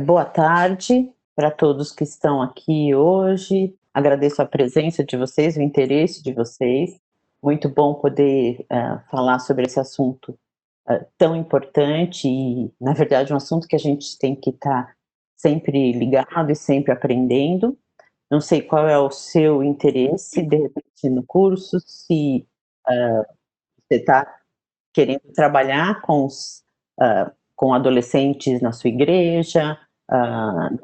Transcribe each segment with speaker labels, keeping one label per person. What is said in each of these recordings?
Speaker 1: Boa tarde para todos que estão aqui hoje. Agradeço a presença de vocês, o interesse de vocês. Muito bom poder falar sobre esse assunto tão importante e, na verdade, um assunto que a gente tem que estar sempre ligado e sempre aprendendo. Não sei qual é o seu interesse, de repente, no curso, se você está querendo trabalhar com adolescentes na sua igreja,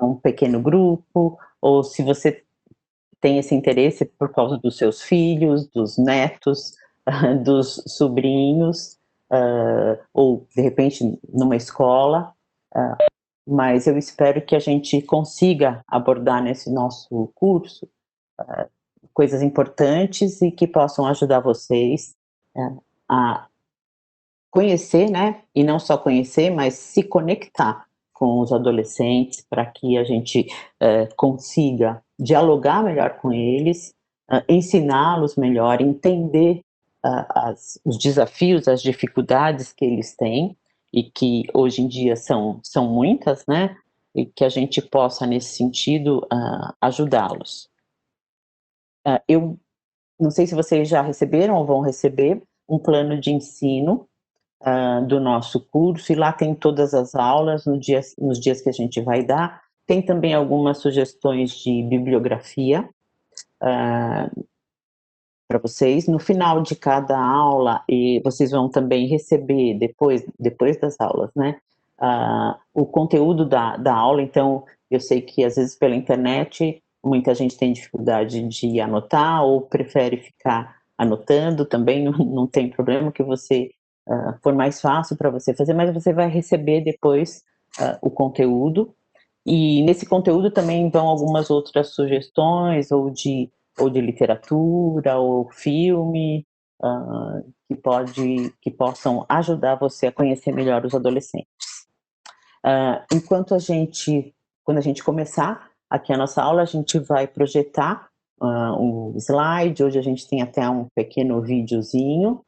Speaker 1: num pequeno grupo, ou se você tem esse interesse por causa dos seus filhos, dos netos, dos sobrinhos, ou de repente numa escola, mas eu espero que a gente consiga abordar nesse nosso curso coisas importantes e que possam ajudar vocês a conhecer, né, e não só conhecer, mas se conectar com os adolescentes para que a gente consiga dialogar melhor com eles, ensiná-los melhor, entender os desafios, as dificuldades que eles têm e que hoje em dia são muitas, né, e que a gente possa, nesse sentido, ajudá-los. Eu não sei se vocês já receberam ou vão receber um plano de ensino do nosso curso, e lá tem todas as aulas nos dias que a gente vai dar. Tem também algumas sugestões de bibliografia para vocês. No final de cada aula, e vocês vão também receber, depois das aulas, né, o conteúdo da aula. Então, eu sei que às vezes pela internet muita gente tem dificuldade de anotar ou prefere ficar anotando também, não tem problema, que você for mais fácil para você fazer, mas você vai receber depois o conteúdo, e nesse conteúdo também vão algumas outras sugestões, ou de literatura, ou filme, que possam ajudar você a conhecer melhor os adolescentes. Quando a gente começar aqui a nossa aula, a gente vai projetar um slide. Hoje a gente tem até um pequeno videozinho,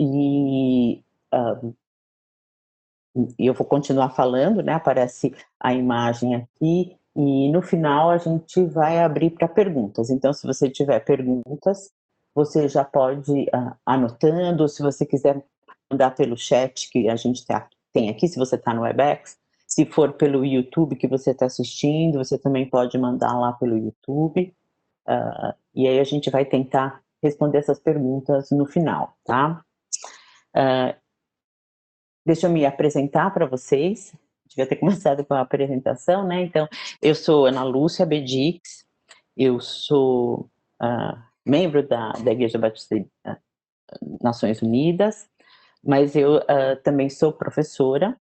Speaker 1: e eu vou continuar falando, né? Aparece a imagem aqui, e no final a gente vai abrir para perguntas. Então, se você tiver perguntas, você já pode ir anotando, ou se você quiser mandar pelo chat que a gente tem aqui, se você está no Webex. Se for pelo YouTube que você está assistindo, você também pode mandar lá pelo YouTube, e aí a gente vai tentar responder essas perguntas no final, tá? Deixa eu me apresentar para vocês. Devia ter começado com a apresentação, né? Então, eu sou Ana Lúcia Bedix, eu sou membro da Igreja Batista Nações Unidas, mas eu também sou professora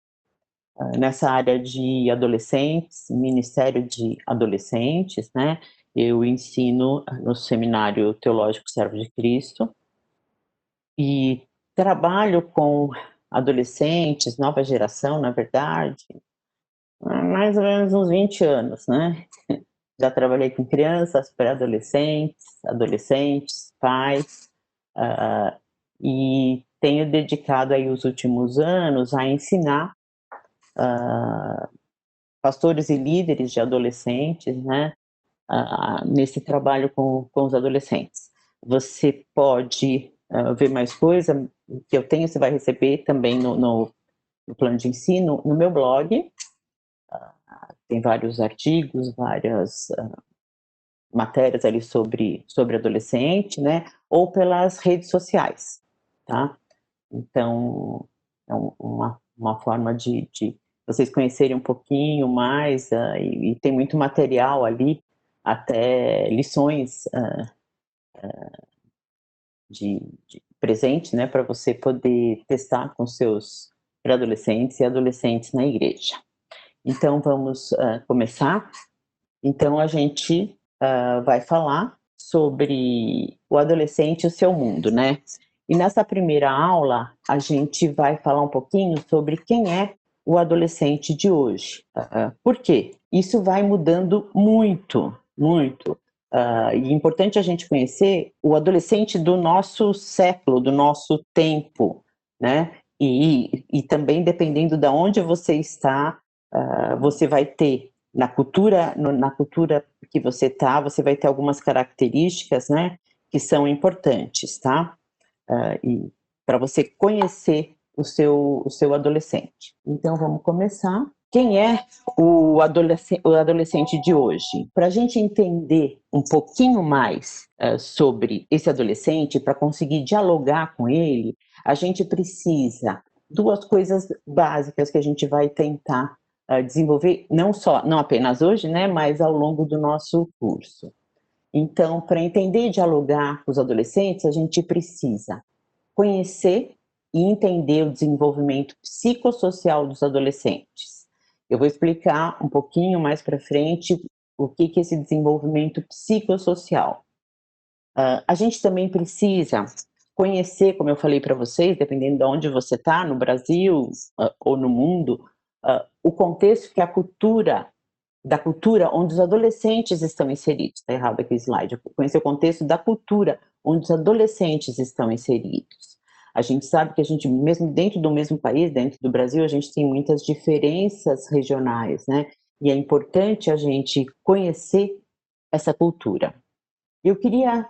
Speaker 1: nessa área de adolescentes, Ministério de Adolescentes, né? Eu ensino no Seminário Teológico Servo de Cristo e trabalho com adolescentes, nova geração, na verdade, há mais ou menos uns 20 anos, né? Já trabalhei com crianças, pré-adolescentes, adolescentes, pais, e tenho dedicado aí os últimos anos a ensinar pastores e líderes de adolescentes, né, nesse trabalho com os adolescentes. Você pode ver mais coisa que eu tenho, você vai receber também no plano de ensino, no meu blog. Tem vários artigos, várias matérias ali sobre adolescente, né, ou pelas redes sociais, tá? Então, é uma forma de vocês conhecerem um pouquinho mais, e tem muito material ali, até lições de presente, né, para você poder testar com seus pré-adolescentes e adolescentes na igreja. Então, vamos começar. Então, a gente vai falar sobre o adolescente e o seu mundo, né? E nessa primeira aula, a gente vai falar um pouquinho sobre quem é o adolescente de hoje. Por quê? Isso vai mudando muito, muito. E é importante a gente conhecer o adolescente do nosso século, do nosso tempo, né? E também, dependendo de onde você está você vai ter na cultura que você tá, você vai ter algumas características, né, que são importantes, tá? E para você conhecer o seu adolescente. Então vamos começar. Quem é o adolescente de hoje? Para a gente entender um pouquinho mais sobre esse adolescente, para conseguir dialogar com ele, a gente precisa duas coisas básicas que a gente vai tentar desenvolver, não apenas hoje, né, mas ao longo do nosso curso. Então, para entender e dialogar com os adolescentes, a gente precisa conhecer e entender o desenvolvimento psicossocial dos adolescentes. Eu vou explicar um pouquinho mais para frente o que é esse desenvolvimento psicossocial. A gente também precisa conhecer, como eu falei para vocês, dependendo de onde você está, no Brasil ou no mundo, o contexto que da cultura onde os adolescentes estão inseridos. Está errado aqui o slide. Conhecer o contexto da cultura onde os adolescentes estão inseridos. A gente sabe que a gente, mesmo dentro do mesmo país, dentro do Brasil, a gente tem muitas diferenças regionais, né? E é importante a gente conhecer essa cultura. Eu queria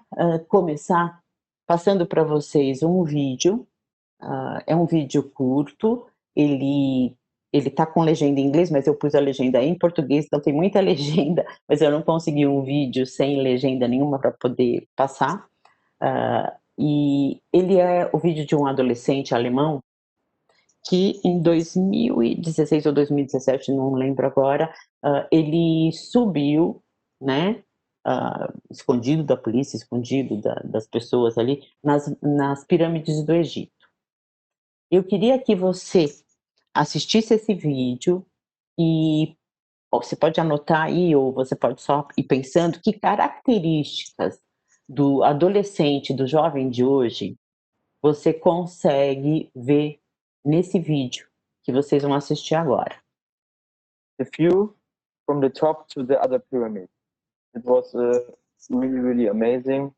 Speaker 1: começar passando para vocês um vídeo. É um vídeo curto, ele está com legenda em inglês, mas eu pus a legenda em português, então tem muita legenda, mas eu não consegui um vídeo sem legenda nenhuma para poder passar. E ele é o vídeo de um adolescente alemão que em 2016 ou 2017, não lembro agora, ele subiu, né, escondido da polícia, escondido das pessoas ali, nas pirâmides do Egito. Eu queria que você assistisse esse vídeo e você pode anotar aí, ou você pode só ir pensando que características do adolescente, do jovem de hoje, você consegue ver nesse vídeo que vocês vão assistir agora.
Speaker 2: The view from the top to the other pyramid. It was really, really amazing.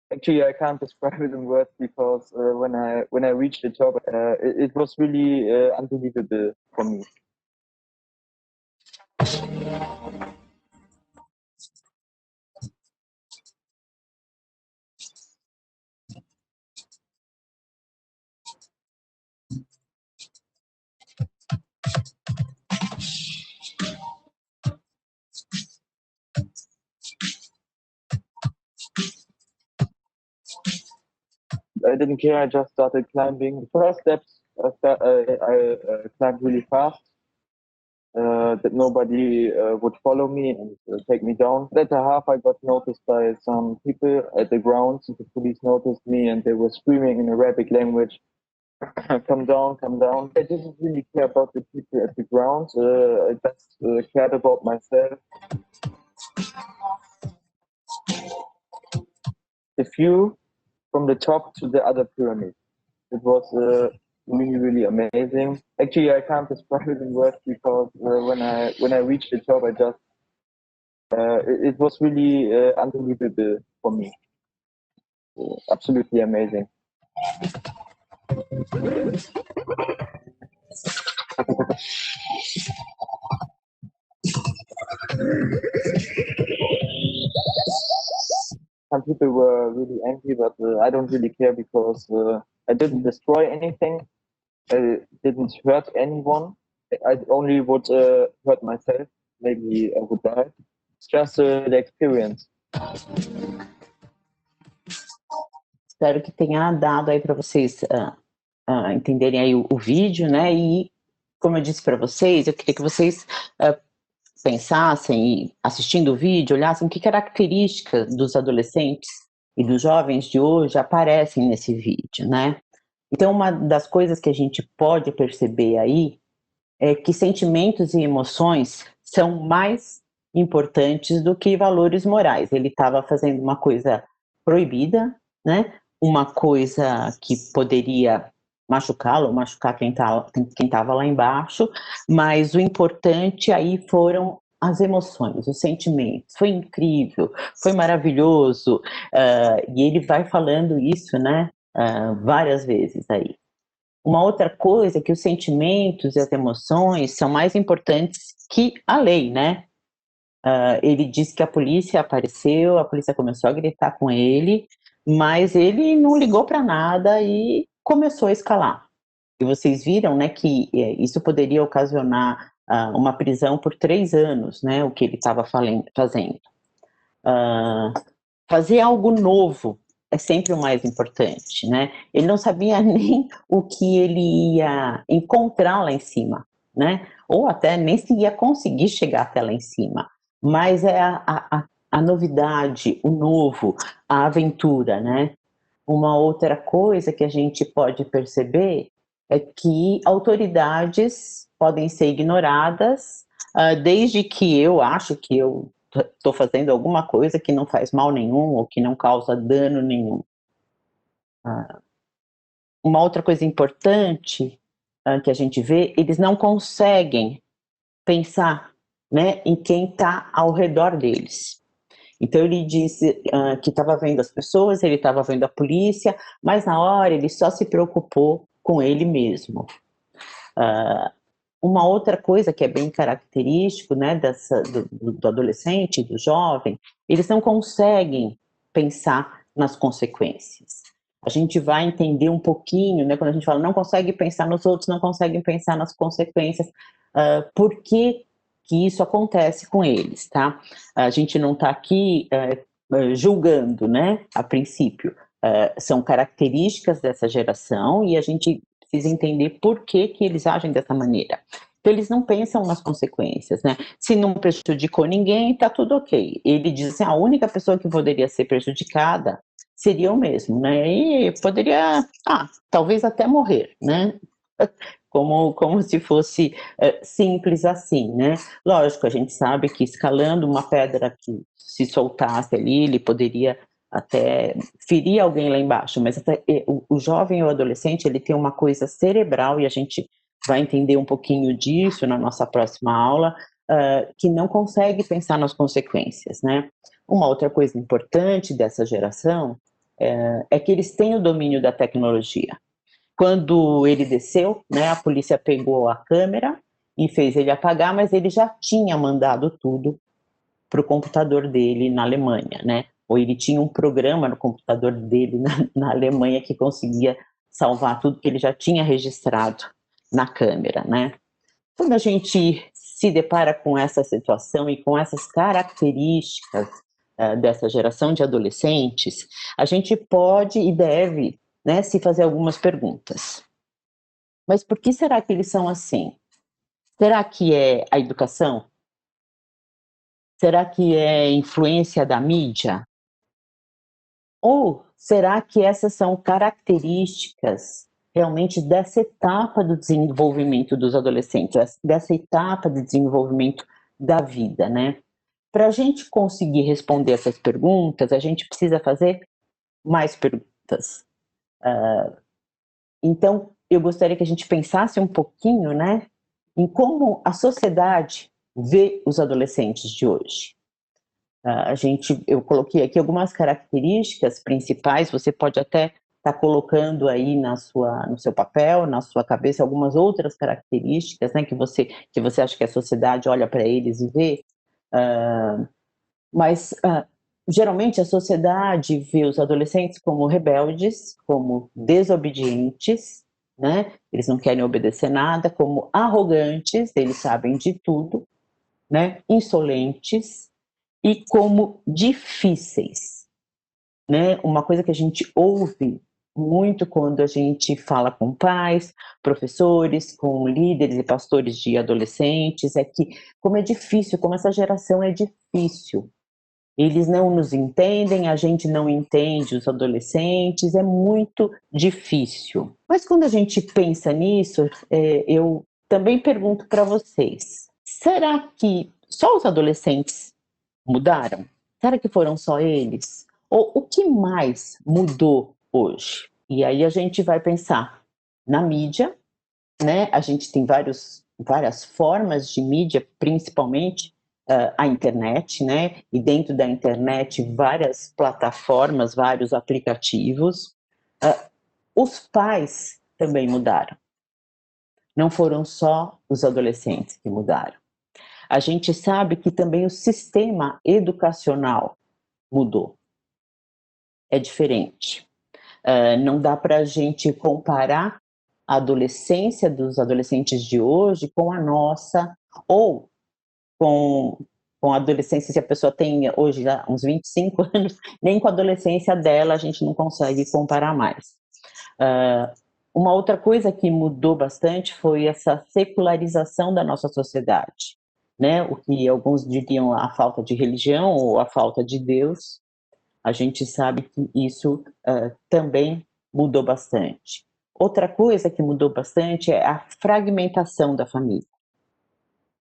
Speaker 2: Actually, I can't describe it in words because when I reached the top, it was really unbelievable for me. I didn't care. I just started climbing. The first steps, I climbed really fast. That nobody would follow me and take me down. At the half, I got noticed by some people at the ground. The police noticed me and they were screaming in Arabic language, come down, come down. I didn't really care about the people at the ground. I just cared about myself. The view from the top to the other pyramid. It was really, really amazing. Actually, I can't describe it in words because when I reached the top, I just it was really unbelievable for me. Absolutely amazing. Some people were really angry, but I don't really care because I didn't destroy anything. I didn't hurt anyone. I only would hurt myself. Maybe I would die. It's just the experience.
Speaker 1: Espero que tenha dado aí para vocês entenderem aí o vídeo, né? E como eu disse para vocês, eu queria que vocês pensassem e assistindo o vídeo, olhassem que características dos adolescentes e dos jovens de hoje aparecem nesse vídeo, né? Então, uma das coisas que a gente pode perceber aí é que sentimentos e emoções são mais importantes do que valores morais. Ele estava fazendo uma coisa proibida, né? Uma coisa que poderia machucá-lo, machucar quem estava lá embaixo, mas o importante aí foram as emoções, os sentimentos. Foi incrível, foi maravilhoso, e ele vai falando isso, né, várias vezes aí. Uma outra coisa é que os sentimentos e as emoções são mais importantes que a lei, né? Ele disse que a polícia apareceu, a polícia começou a gritar com ele, mas ele não ligou para nada e começou a escalar. E vocês viram, né, que isso poderia ocasionar uma prisão por 3 anos, né, o que ele estava fazendo. Fazer algo novo é sempre o mais importante, né? Ele não sabia nem o que ele ia encontrar lá em cima, né? Ou até nem se ia conseguir chegar até lá em cima. Mas é a novidade, o novo, a aventura, né? Uma outra coisa que a gente pode perceber é que autoridades podem ser ignoradas, desde que eu acho que eu estou fazendo alguma coisa que não faz mal nenhum ou que não causa dano nenhum. Uma outra coisa importante que a gente vê, eles não conseguem pensar, né, em quem está ao redor deles. Então ele disse que estava vendo as pessoas, ele estava vendo a polícia, mas na hora ele só se preocupou com ele mesmo. Uma outra coisa que é bem característico, né, do adolescente, do jovem, eles não conseguem pensar nas consequências. A gente vai entender um pouquinho, né, quando a gente fala não consegue pensar nos outros, não conseguem pensar nas consequências, por que isso acontece com eles, tá? A gente não está aqui julgando, né, a princípio. São características dessa geração e a gente precisa entender por que eles agem dessa maneira. Então, eles não pensam nas consequências, né? Se não prejudicou ninguém, tá tudo ok. Ele diz assim, a única pessoa que poderia ser prejudicada seria eu mesmo, né? E poderia, talvez até morrer, né? Como se fosse simples assim, né? Lógico, a gente sabe que escalando uma pedra que se soltasse ali, ele poderia até ferir alguém lá embaixo, mas até, o jovem ou adolescente, ele tem uma coisa cerebral, e a gente vai entender um pouquinho disso na nossa próxima aula, que não consegue pensar nas consequências, né? Uma outra coisa importante dessa geração é que eles têm o domínio da tecnologia. Quando ele desceu, né, a polícia pegou a câmera e fez ele apagar, mas ele já tinha mandado tudo para o computador dele na Alemanha, né? Ou ele tinha um programa no computador dele na Alemanha que conseguia salvar tudo que ele já tinha registrado na câmera, né? Quando a gente se depara com essa situação e com essas características dessa geração de adolescentes, a gente pode e deve, né, se fazer algumas perguntas. Mas por que será que eles são assim? Será que é a educação? Será que é influência da mídia? Ou será que essas são características realmente dessa etapa do desenvolvimento dos adolescentes, dessa etapa de desenvolvimento da vida, né? Para a gente conseguir responder essas perguntas, a gente precisa fazer mais perguntas. Então, eu gostaria que a gente pensasse um pouquinho, né, em como a sociedade vê os adolescentes de hoje. Eu coloquei aqui algumas características principais, você pode até estar colocando aí no seu papel, na sua cabeça, algumas outras características, né, que você acha que a sociedade olha para eles e vê, mas geralmente a sociedade vê os adolescentes como rebeldes, como desobedientes, né, eles não querem obedecer nada, como arrogantes, eles sabem de tudo, né, insolentes, e como difíceis, né? Uma coisa que a gente ouve muito quando a gente fala com pais, professores, com líderes e pastores de adolescentes, é que como é difícil, como essa geração é difícil. Eles não nos entendem, a gente não entende os adolescentes, é muito difícil. Mas quando a gente pensa nisso, eu também pergunto para vocês, será que só os adolescentes mudaram? Será que foram só eles? Ou o que mais mudou hoje? E aí a gente vai pensar na mídia, né? A gente tem várias formas de mídia, principalmente a internet, né? E dentro da internet, várias plataformas, vários aplicativos. Os pais também mudaram. Não foram só os adolescentes que mudaram. A gente sabe que também o sistema educacional mudou. É diferente. Não dá para a gente comparar a adolescência dos adolescentes de hoje com a nossa, ou com a adolescência, se a pessoa tem hoje já uns 25 anos, nem com a adolescência dela a gente não consegue comparar mais. Uma outra coisa que mudou bastante foi essa secularização da nossa sociedade, né? O que alguns diriam a falta de religião ou a falta de Deus. A gente sabe que isso também mudou bastante. Outra coisa que mudou bastante é a fragmentação da família,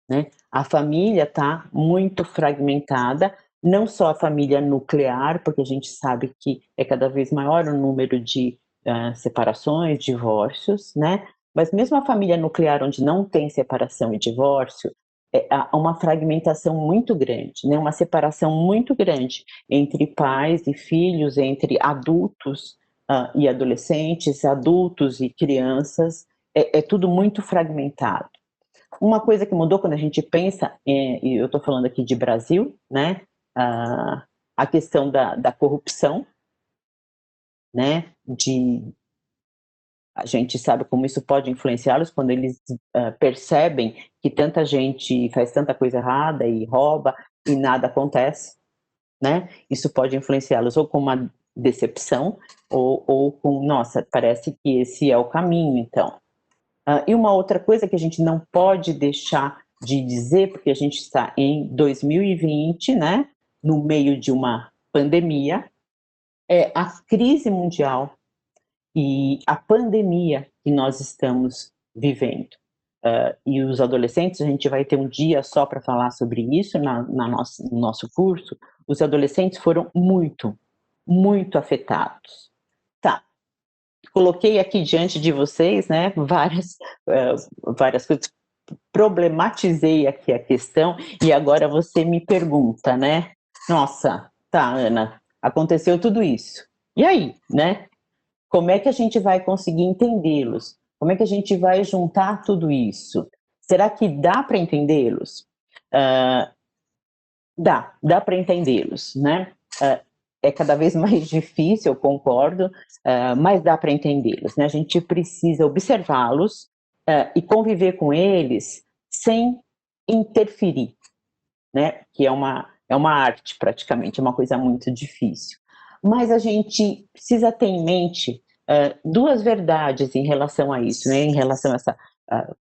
Speaker 1: né? A família está muito fragmentada, não só a família nuclear, porque a gente sabe que é cada vez maior o número de separações, divórcios, né? Mas mesmo a família nuclear, onde não tem separação e divórcio, há uma fragmentação muito grande, né? Uma separação muito grande entre pais e filhos, entre adultos e adolescentes, adultos e crianças, é tudo muito fragmentado. Uma coisa que mudou quando a gente pensa, e eu estou falando aqui de Brasil, né? A questão da corrupção, né? A gente sabe como isso pode influenciá-los quando eles percebem que tanta gente faz tanta coisa errada e rouba e nada acontece, né? Isso pode influenciá-los ou com uma decepção ou com, nossa, parece que esse é o caminho, então. E uma outra coisa que a gente não pode deixar de dizer, porque a gente está em 2020, né? No meio de uma pandemia, é a crise mundial e a pandemia que nós estamos vivendo. E os adolescentes, a gente vai ter um dia só para falar sobre isso no nosso curso. Os adolescentes foram muito, muito afetados. Tá, coloquei aqui diante de vocês, né, várias coisas, problematizei aqui a questão e agora você me pergunta, né, nossa, tá, Ana, aconteceu tudo isso. E aí, né? Como é que a gente vai conseguir entendê-los? Como é que a gente vai juntar tudo isso? Será que dá para entendê-los? Dá para entendê-los, né? É cada vez mais difícil, eu concordo, mas dá para entendê-los, né? A gente precisa observá-los e conviver com eles sem interferir, né? Que é uma arte, praticamente, é uma coisa muito difícil. Mas a gente precisa ter em mente duas verdades em relação a isso, né? Em relação a essa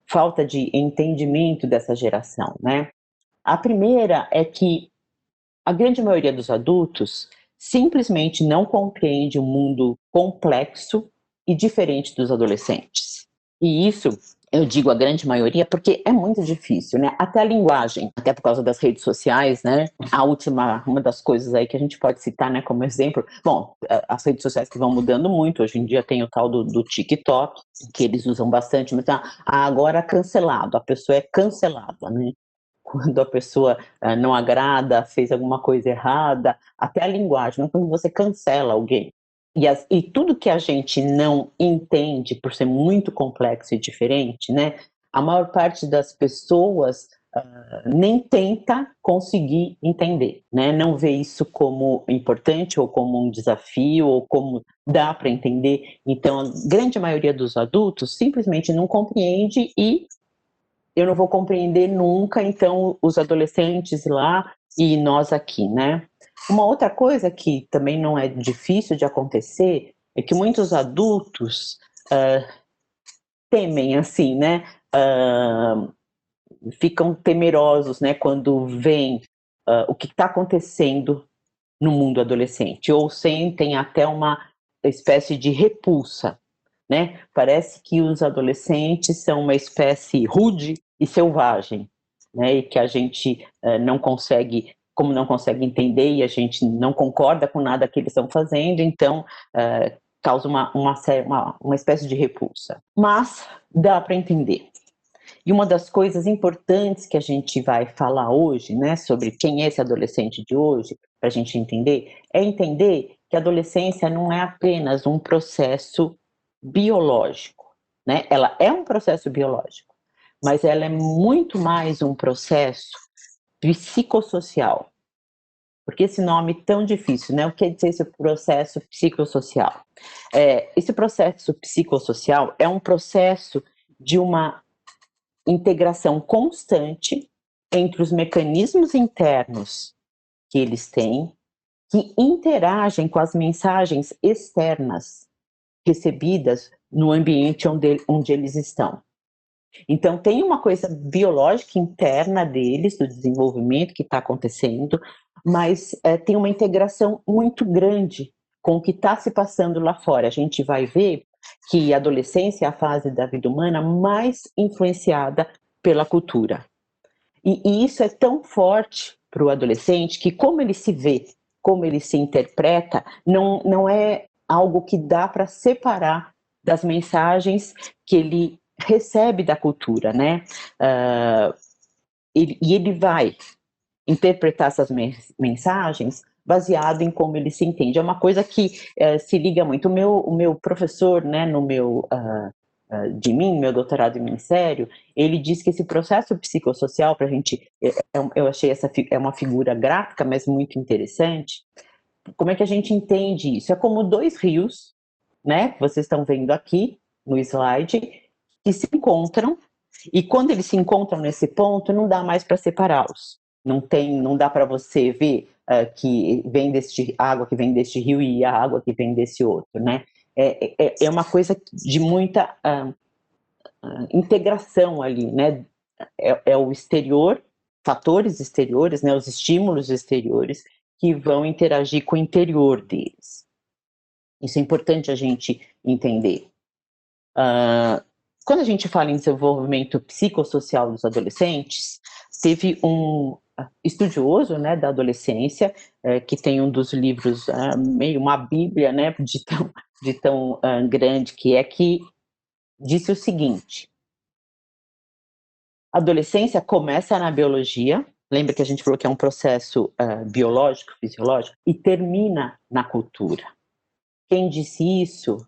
Speaker 1: falta de entendimento dessa geração, né? A primeira é que a grande maioria dos adultos simplesmente não compreende o mundo complexo e diferente dos adolescentes. E isso, eu digo a grande maioria, porque é muito difícil, né? Até a linguagem, até por causa das redes sociais, né? Uma das coisas aí que a gente pode citar, né, como exemplo, bom, as redes sociais que vão mudando muito, hoje em dia tem o tal do TikTok, que eles usam bastante, mas agora cancelado, a pessoa é cancelada, né? Quando a pessoa não agrada, fez alguma coisa errada, até a linguagem, quando você cancela alguém. E tudo que a gente não entende, por ser muito complexo e diferente, né, a maior parte das pessoas nem tenta conseguir entender, né, não vê isso como importante ou como um desafio ou como dá para entender. Então, a grande maioria dos adultos simplesmente não compreende e eu não vou compreender nunca, então, os adolescentes lá e nós aqui, né? Uma outra coisa que também não é difícil de acontecer é que muitos adultos temem, assim, né? Ficam temerosos, né? Quando veem o que está acontecendo no mundo adolescente, ou sentem até uma espécie de repulsa, né? Parece que os adolescentes são uma espécie rude e selvagem, né? E que a gente não consegue, como não consegue entender e a gente não concorda com nada que eles estão fazendo, então causa uma espécie de repulsa. Mas dá para entender. E uma das coisas importantes que a gente vai falar hoje, né, sobre quem é esse adolescente de hoje, para a gente entender, é entender que a adolescência não é apenas um processo biológico, né? Ela é um processo biológico, mas ela é muito mais um processo psicossocial. Por que esse nome tão difícil, né? O que quer dizer esse processo psicossocial? Esse processo psicossocial é um processo de uma integração constante entre os mecanismos internos que eles têm, que interagem com as mensagens externas recebidas no ambiente onde eles estão. Então, tem uma coisa biológica interna deles, do desenvolvimento que está acontecendo, mas tem uma integração muito grande com o que está se passando lá fora. A gente vai ver que a adolescência é a fase da vida humana mais influenciada pela cultura. E isso é tão forte para o adolescente que, como ele se vê, como ele se interpreta, não é algo que dá para separar das mensagens que ele recebe da cultura, né? Ele vai interpretar essas mensagens baseado em como ele se entende. É uma coisa que se liga muito. O meu professor, né, no meu de mim, meu doutorado em ministério, ele diz que esse processo psicossocial, para a gente, eu achei essa é uma figura gráfica, mas muito interessante. Como é que a gente entende isso? É como dois rios, né, que vocês estão vendo aqui no slide, que se encontram, e quando eles se encontram nesse ponto, não dá mais para separá-los. Não dá para você ver que vem deste água que vem deste rio e a água que vem desse outro, né? É uma coisa de muita integração ali, né? É o exterior, fatores exteriores, né? Os estímulos exteriores que vão interagir com o interior deles. Isso é importante a gente entender. Quando a gente fala em desenvolvimento psicossocial dos adolescentes, teve um estudioso, né, da adolescência, que tem um dos livros, meio uma bíblia, né, de tão grande que é, que disse o seguinte: a adolescência começa na biologia, lembra que a gente falou que é um processo biológico, fisiológico, e termina na cultura. Quem disse isso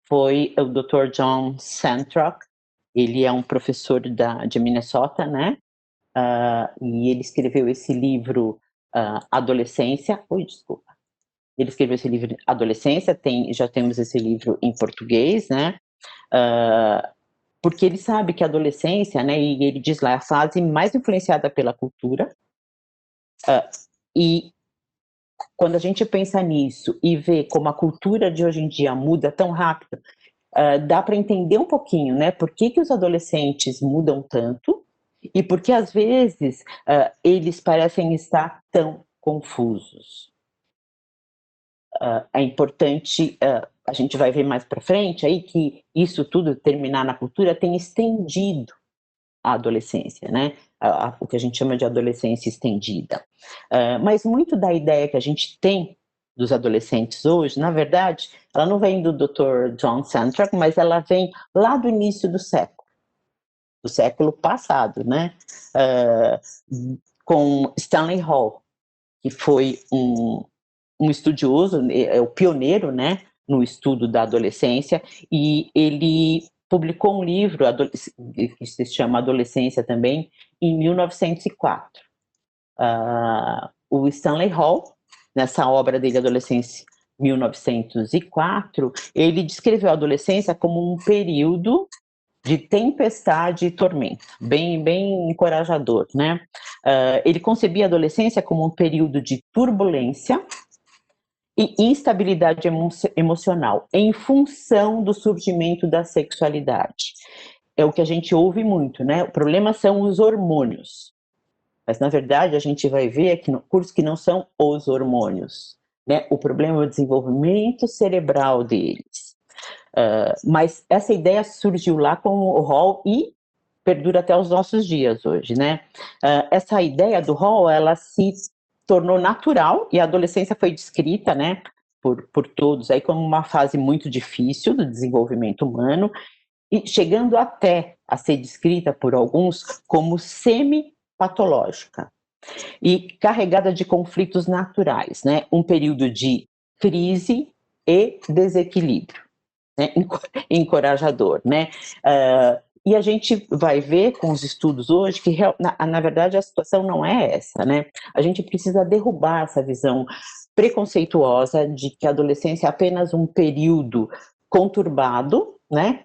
Speaker 1: foi o Dr. John Santrock. Ele é um professor de Minnesota, né? E ele escreveu esse livro Adolescência. Desculpa. Ele escreveu esse livro Adolescência, já temos esse livro em português, né? Porque ele sabe que a adolescência, né? E ele diz lá, é a fase mais influenciada pela cultura. E quando a gente pensa nisso e vê como a cultura de hoje em dia muda tão rápido, dá para entender um pouquinho, né? Por que os adolescentes mudam tanto e por que às vezes eles parecem estar tão confusos. É importante, a gente vai ver mais para frente aí que isso tudo, terminar na cultura, tem estendido a adolescência, né? O que a gente chama de adolescência estendida. Mas muito da ideia que a gente tem dos adolescentes hoje, na verdade, ela não vem do Dr. John Santrock, mas ela vem lá do início do século passado, né? Com Stanley Hall, que foi um estudioso, é o pioneiro, né, no estudo da adolescência, e ele publicou um livro que se chama Adolescência também, em 1904. O Stanley Hall, nessa obra dele, Adolescência 1904, ele descreveu a adolescência como um período de tempestade e tormento, bem encorajador, né? Ele concebia a adolescência como um período de turbulência e instabilidade emocional, em função do surgimento da sexualidade. É o que a gente ouve muito, né? O problema são os hormônios. Mas, na verdade, a gente vai ver aqui no curso que não são os hormônios, né? O problema é o desenvolvimento cerebral deles. Mas essa ideia surgiu lá com o Hall e perdura até os nossos dias hoje, né? Essa ideia do Hall, ela se tornou natural e a adolescência foi descrita, né, por todos aí como uma fase muito difícil do desenvolvimento humano e chegando até a ser descrita por alguns como semi-patológica e carregada de conflitos naturais, né, um período de crise e desequilíbrio. né, encorajador, né? E a gente vai ver com os estudos hoje que, na verdade, a situação não é essa, né? A gente precisa derrubar essa visão preconceituosa de que a adolescência é apenas um período conturbado, né?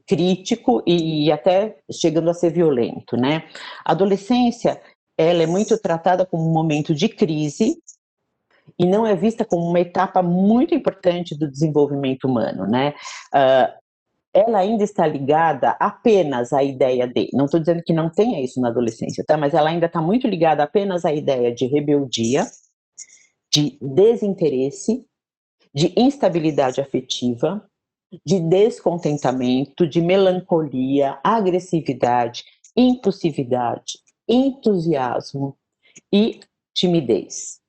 Speaker 1: Crítico e até chegando a ser violento, né? A adolescência, ela é muito tratada como um momento de crise e não é vista como uma etapa muito importante do desenvolvimento humano, né? Ela ainda está ligada apenas à ideia de, não estou dizendo que não tenha isso na adolescência, tá? Mas ela ainda está muito ligada apenas à ideia de rebeldia, de desinteresse, de instabilidade afetiva, de descontentamento, de melancolia, agressividade, impulsividade, entusiasmo e timidez.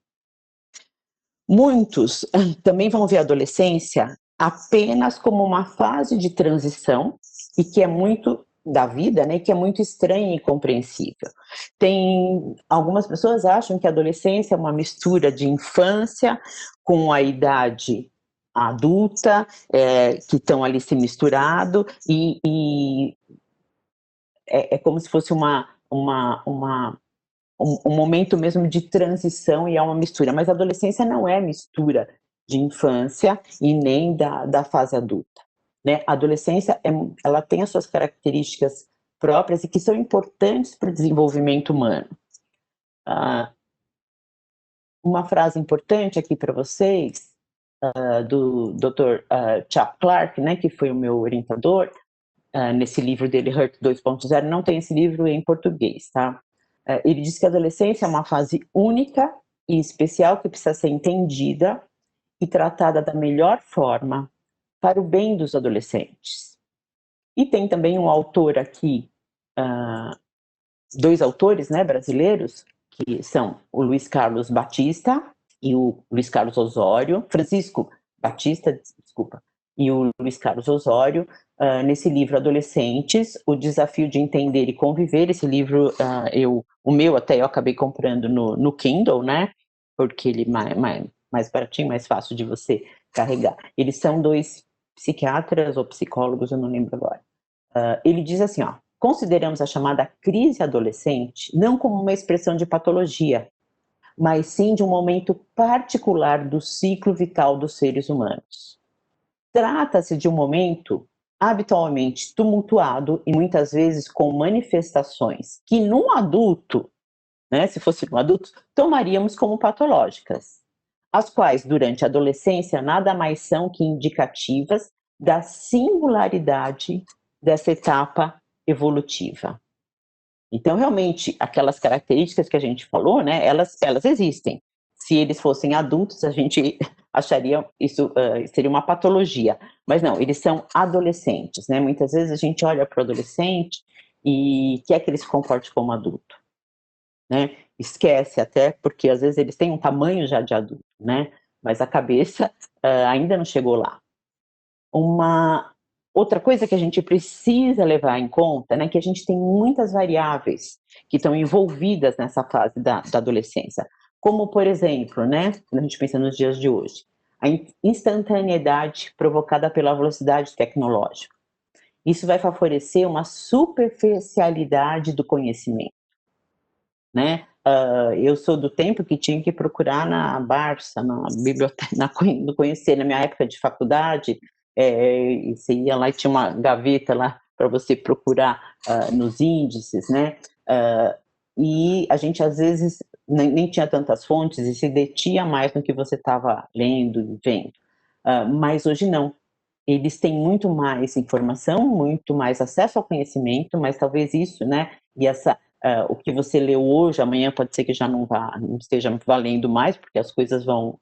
Speaker 1: Muitos também vão ver a adolescência apenas como uma fase de transição e que é muito da vida, né, que é muito estranha e incompreensível. Tem algumas pessoas acham que a adolescência é uma mistura de infância com a idade adulta, que estão ali se misturado e é como se fosse um momento mesmo de transição e é uma mistura, mas a adolescência não é mistura de infância e nem da fase adulta, né? A adolescência, ela tem as suas características próprias e que são importantes para o desenvolvimento humano. Uma frase importante aqui para vocês, do Dr. Chuck Clark, né, que foi o meu orientador, nesse livro dele, Hurt 2.0, não tem esse livro em português, tá? Ele diz que a adolescência é uma fase única e especial que precisa ser entendida e tratada da melhor forma para o bem dos adolescentes. E tem também um autor aqui, dois autores, né, brasileiros, que são o Luiz Carlos Batista e o Luiz Carlos Osório, Francisco Batista, desculpa, e o Luiz Carlos Osório, nesse livro Adolescentes, o desafio de entender e conviver. Esse livro, o meu até eu acabei comprando no Kindle, né, porque ele é mais baratinho, mais fácil de você carregar. Eles são dois psiquiatras ou psicólogos, eu não lembro agora. Ele diz assim, ó: consideramos a chamada crise adolescente não como uma expressão de patologia, mas sim de um momento particular do ciclo vital dos seres humanos. Trata-se de um momento habitualmente tumultuado e muitas vezes com manifestações que num adulto, né, se fosse um adulto, tomaríamos como patológicas, as quais durante a adolescência nada mais são que indicativas da singularidade dessa etapa evolutiva. Então, realmente, aquelas características que a gente falou, né, elas existem. Se eles fossem adultos, a gente acharia isso seria uma patologia. Mas não, eles são adolescentes, né? Muitas vezes a gente olha para o adolescente e quer que ele se comporte como adulto, né? Esquece até, porque às vezes eles têm um tamanho já de adulto, né? Mas a cabeça ainda não chegou lá. Uma outra coisa que a gente precisa levar em conta, né, que a gente tem muitas variáveis que estão envolvidas nessa fase da adolescência, como, por exemplo, né, quando a gente pensa nos dias de hoje, a instantaneidade provocada pela velocidade tecnológica. Isso vai favorecer uma superficialidade do conhecimento, né? Eu sou do tempo que tinha que procurar na Barça, na biblioteca, no conhecer, na minha época de faculdade, você ia lá e tinha uma gaveta lá para você procurar nos índices, né? E a gente às vezes nem tinha tantas fontes e se detinha mais no que você estava lendo e vendo. Mas hoje não. Eles têm muito mais informação, muito mais acesso ao conhecimento, mas talvez isso, né? E o que você leu hoje, amanhã pode ser que já não esteja valendo mais, porque as coisas vão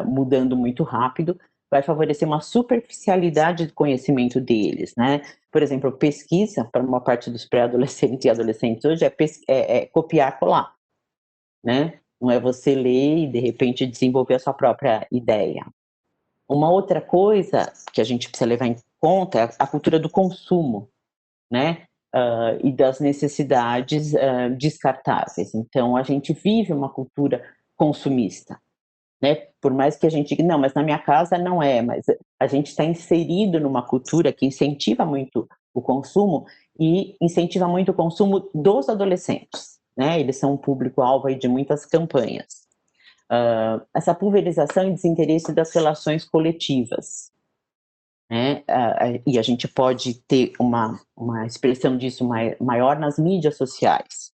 Speaker 1: mudando muito rápido, vai favorecer uma superficialidade de conhecimento deles, né? Por exemplo, pesquisa para uma parte dos pré-adolescentes e adolescentes hoje é copiar, colar, né? Não é você ler e de repente desenvolver a sua própria ideia. Uma outra coisa que a gente precisa levar em conta é a cultura do consumo, né? E das necessidades descartáveis. Então, a gente vive uma cultura consumista, né? Por mais que a gente diga, não, mas na minha casa não é, mas a gente está inserido numa cultura que incentiva muito o consumo e incentiva muito o consumo dos adolescentes, né? Eles são um público-alvo de muitas campanhas. Essa pulverização e desinteresse das relações coletivas, né? E a gente pode ter uma expressão disso maior nas mídias sociais.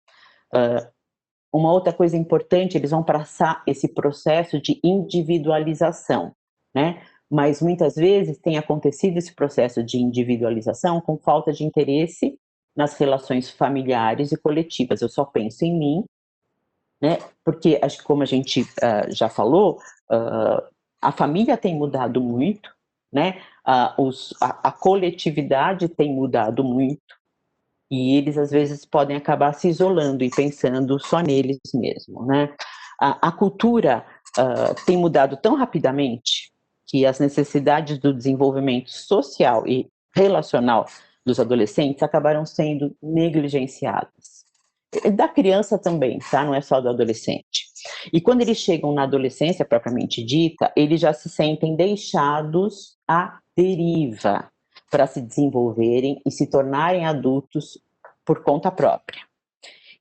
Speaker 1: Uma outra coisa importante, eles vão passar esse processo de individualização, né? Mas muitas vezes tem acontecido esse processo de individualização com falta de interesse nas relações familiares e coletivas. Eu só penso em mim, né? Porque, acho que como a gente já falou, a família tem mudado muito, né? A coletividade tem mudado muito, e eles às vezes podem acabar se isolando e pensando só neles mesmo, né? A cultura tem mudado tão rapidamente que as necessidades do desenvolvimento social e relacional dos adolescentes acabaram sendo negligenciadas. Da criança também, tá? Não é só do adolescente. E quando eles chegam na adolescência propriamente dita, eles já se sentem deixados à deriva para se desenvolverem e se tornarem adultos por conta própria.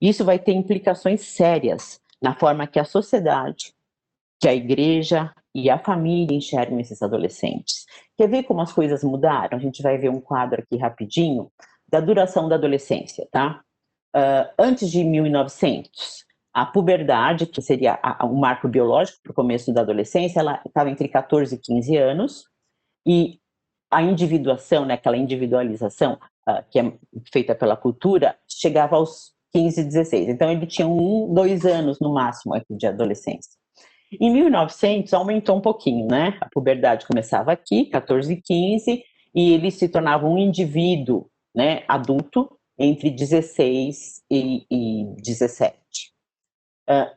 Speaker 1: Isso vai ter implicações sérias na forma que a sociedade, que a igreja e a família enxergam esses adolescentes. Quer ver como as coisas mudaram? A gente vai ver um quadro aqui rapidinho da duração da adolescência, tá? Antes de 1900, a puberdade, que seria o marco biológico para o começo da adolescência, ela estava entre 14 e 15 anos, e a individuação, né, aquela individualização que é feita pela cultura, chegava aos 15, 16. Então, ele tinha 2 anos no máximo aqui de adolescência. Em 1900, aumentou um pouquinho, né? A puberdade começava aqui, 14 e 15, e ele se tornava um indivíduo, né, adulto, entre 16 e 17.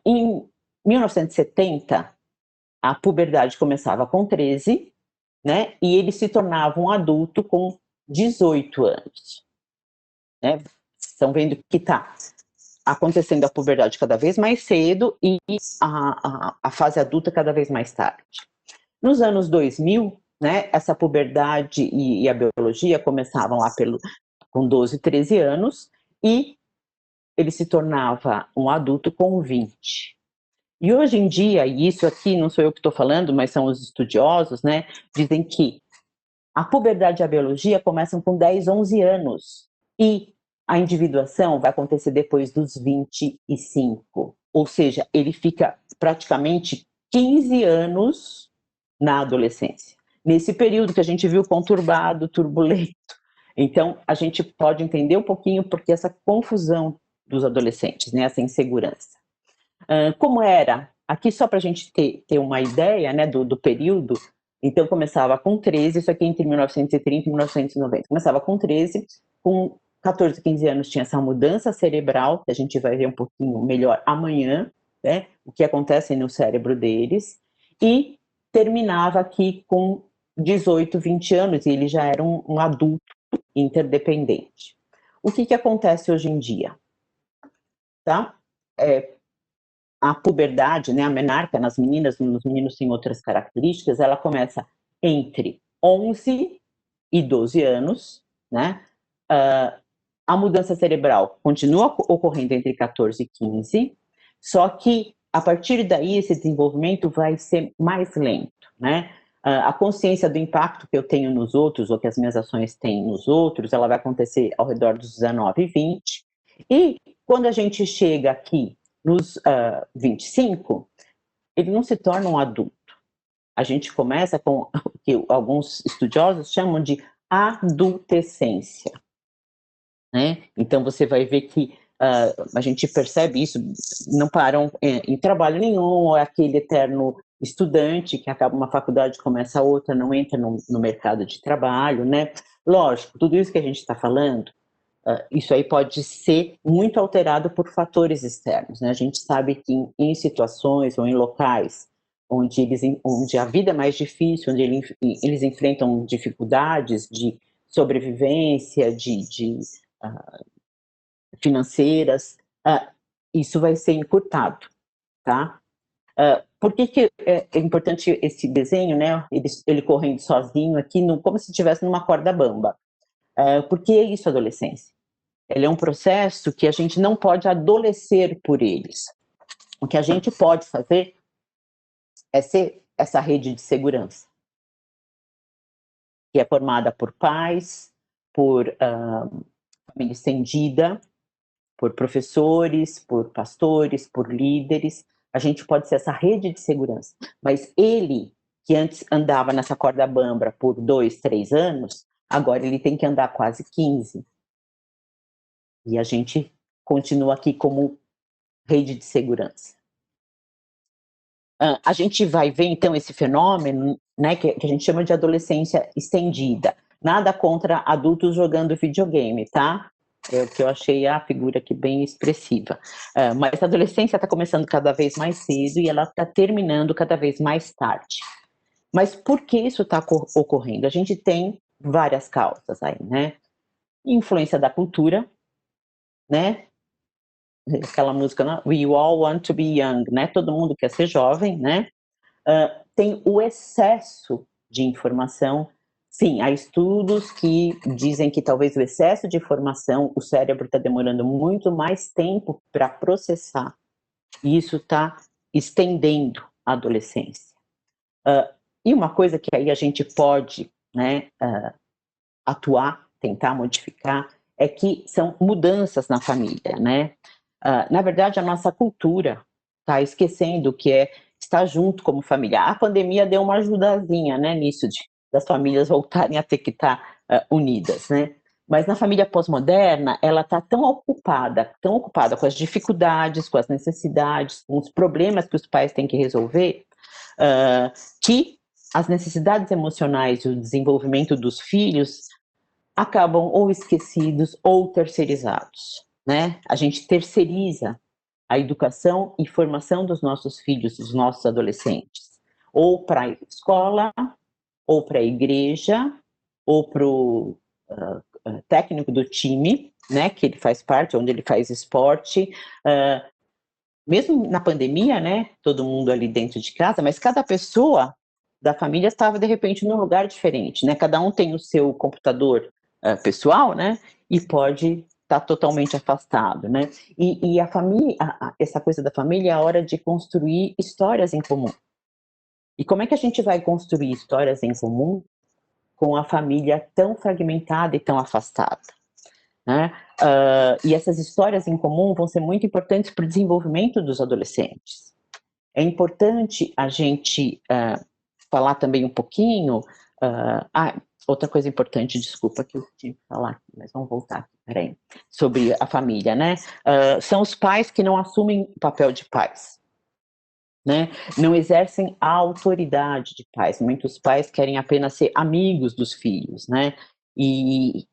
Speaker 1: Em 1970, a puberdade começava com 13, né, e ele se tornava um adulto com 18 anos. Né? Estão vendo que está acontecendo a puberdade cada vez mais cedo e a fase adulta cada vez mais tarde. Nos anos 2000, né, essa puberdade e a biologia começavam lá com 12, 13 anos, e ele se tornava um adulto com 20. E hoje em dia, e isso aqui não sou eu que estou falando, mas são os estudiosos, né, dizem que a puberdade e a biologia começam com 10, 11 anos, e a individuação vai acontecer depois dos 25, ou seja, ele fica praticamente 15 anos na adolescência. Nesse período que a gente viu conturbado, turbulento. Então, a gente pode entender um pouquinho porque essa confusão dos adolescentes, né, essa insegurança. Como era? Aqui só para a gente ter uma ideia, né, do período. Então, começava com 13, isso aqui entre 1930 e 1990. Começava com 13, com 14, 15 anos tinha essa mudança cerebral, que a gente vai ver um pouquinho melhor amanhã, né, o que acontece no cérebro deles, e terminava aqui com 18, 20 anos, e ele já era um adulto interdependente. O que acontece hoje em dia? Tá? A puberdade, né, a menarca nas meninas, nos meninos tem outras características, ela começa entre 11 e 12 anos, né? A mudança cerebral continua ocorrendo entre 14 e 15, só que a partir daí esse desenvolvimento vai ser mais lento, né? A consciência do impacto que eu tenho nos outros, ou que as minhas ações têm nos outros, ela vai acontecer ao redor dos 19 e 20, e quando a gente chega aqui nos 25, ele não se torna um adulto. A gente começa com o que alguns estudiosos chamam de adultescência. Né? Então, você vai ver que a gente percebe isso, não param em trabalho nenhum, ou é aquele eterno estudante que acaba uma faculdade, começa outra, não entra no mercado de trabalho, né? Lógico, tudo isso que a gente está falando, isso aí pode ser muito alterado por fatores externos, né? A gente sabe que em situações ou em locais onde a vida é mais difícil, onde eles enfrentam dificuldades de sobrevivência, de financeiras, isso vai ser encurtado, tá? por que é importante esse desenho, né? Ele correndo sozinho aqui, como se estivesse numa corda bamba. Porque é isso a adolescência. Ele é um processo que a gente não pode adolecer por eles. O que a gente pode fazer é ser essa rede de segurança, que é formada por pais, por família estendida, por professores, por pastores, por líderes. A gente pode ser essa rede de segurança. Mas ele, que antes andava nessa corda bamba por 2, 3 anos, agora ele tem que andar quase 15. E a gente continua aqui como rede de segurança. A gente vai ver, então, esse fenômeno, né, que a gente chama de adolescência estendida. Nada contra adultos jogando videogame, tá? É o que eu achei a figura aqui bem expressiva. Mas a adolescência está começando cada vez mais cedo e ela está terminando cada vez mais tarde. Mas por que isso está ocorrendo? A gente tem várias causas aí, né? Influência da cultura, né? Aquela música, né? We all want to be young, né? Todo mundo quer ser jovem, né? Tem o excesso de informação. Sim, há estudos que dizem que talvez o excesso de informação, o cérebro está demorando muito mais tempo para processar, e isso está estendendo a adolescência. E uma coisa que aí a gente pode, né, atuar, tentar modificar, é que são mudanças na família, né? Na verdade, a nossa cultura está esquecendo que é estar junto como família. A pandemia deu uma ajudazinha, né, nisso, das famílias voltarem a ter que estar unidas, né? Mas na família pós-moderna, ela está tão ocupada com as dificuldades, com as necessidades, com os problemas que os pais têm que resolver, que as necessidades emocionais e o desenvolvimento dos filhos acabam ou esquecidos ou terceirizados, né? A gente terceiriza a educação e formação dos nossos filhos, dos nossos adolescentes, ou para a escola, ou para a igreja, ou para o técnico do time, né, que ele faz parte, onde ele faz esporte. Mesmo na pandemia, né, todo mundo ali dentro de casa, mas cada pessoa da família estava, de repente, num lugar diferente, né? Cada um tem o seu computador pessoal, né? E pode estar totalmente afastado, né? E a família, essa coisa da família é a hora de construir histórias em comum. E como é que a gente vai construir histórias em comum com a família tão fragmentada e tão afastada, né? E essas histórias em comum vão ser muito importantes para o desenvolvimento dos adolescentes. É importante a gente falar também um pouquinho. Outra coisa importante, desculpa que eu tinha que falar aqui, mas vamos voltar aqui, peraí, sobre a família, né? São os pais que não assumem o papel de pais, né? Não exercem a autoridade de pais. Muitos pais querem apenas ser amigos dos filhos, né? E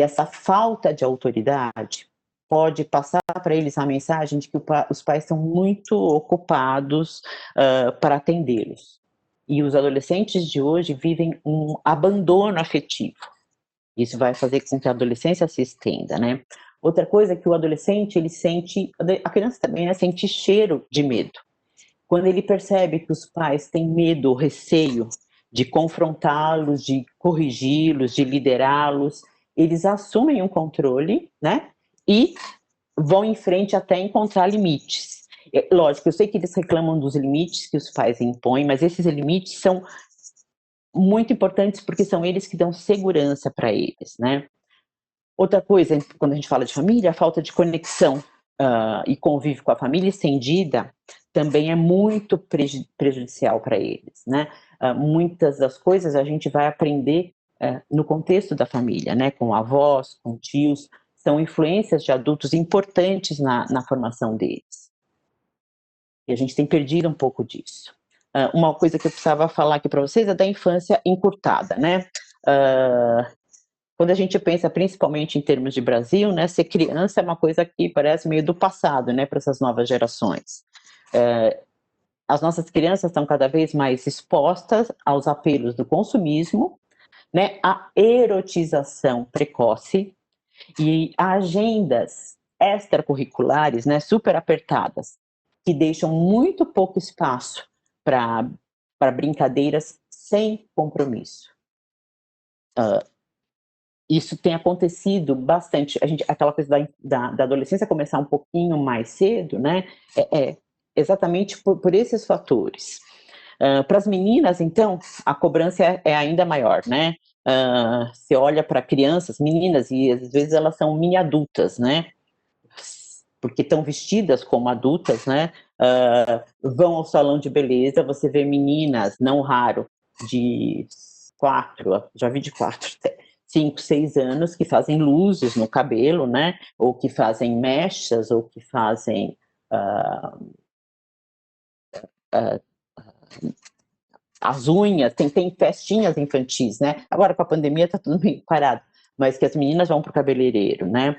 Speaker 1: essa falta de autoridade pode passar para eles a mensagem de que os pais estão muito ocupados para atendê-los. E os adolescentes de hoje vivem um abandono afetivo. Isso vai fazer com que a adolescência se estenda, né? Outra coisa é que o adolescente, ele sente, a criança também, né, sente cheiro de medo. Quando ele percebe que os pais têm medo ou receio de confrontá-los, de corrigi-los, de liderá-los, eles assumem um controle, né? E vão em frente até encontrar limites. Lógico, eu sei que eles reclamam dos limites que os pais impõem, mas esses limites são muito importantes porque são eles que dão segurança para eles, né? Outra coisa, quando a gente fala de família, a falta de conexão e convívio com a família estendida também é muito prejudicial para eles, né? Muitas das coisas a gente vai aprender no contexto da família, né? Com avós, com tios, são influências de adultos importantes na formação deles. E a gente tem perdido um pouco disso. Uma coisa que eu precisava falar aqui para vocês é da infância encurtada, né? Quando a gente pensa principalmente em termos de Brasil, né, ser criança é uma coisa que parece meio do passado, né, para essas novas gerações. As nossas crianças estão cada vez mais expostas aos apelos do consumismo, né, à erotização precoce e a agendas extracurriculares, né, super apertadas. que deixam muito pouco espaço para brincadeiras sem compromisso. Isso tem acontecido bastante. Aquela coisa da adolescência começar um pouquinho mais cedo, né? É exatamente por esses fatores. Para as meninas, então, a cobrança é ainda maior, né? Você olha para crianças, meninas, e às vezes elas são mini adultas, né? Porque estão vestidas como adultas, né? Vão ao salão de beleza, você vê meninas, não raro, de 4, já vi de 4, 5, 6 anos, que fazem luzes no cabelo, né? Ou que fazem mechas, ou que fazem as unhas, tem festinhas infantis, né? Agora com a pandemia tá tudo meio parado, mas que as meninas vão pro cabeleireiro, né?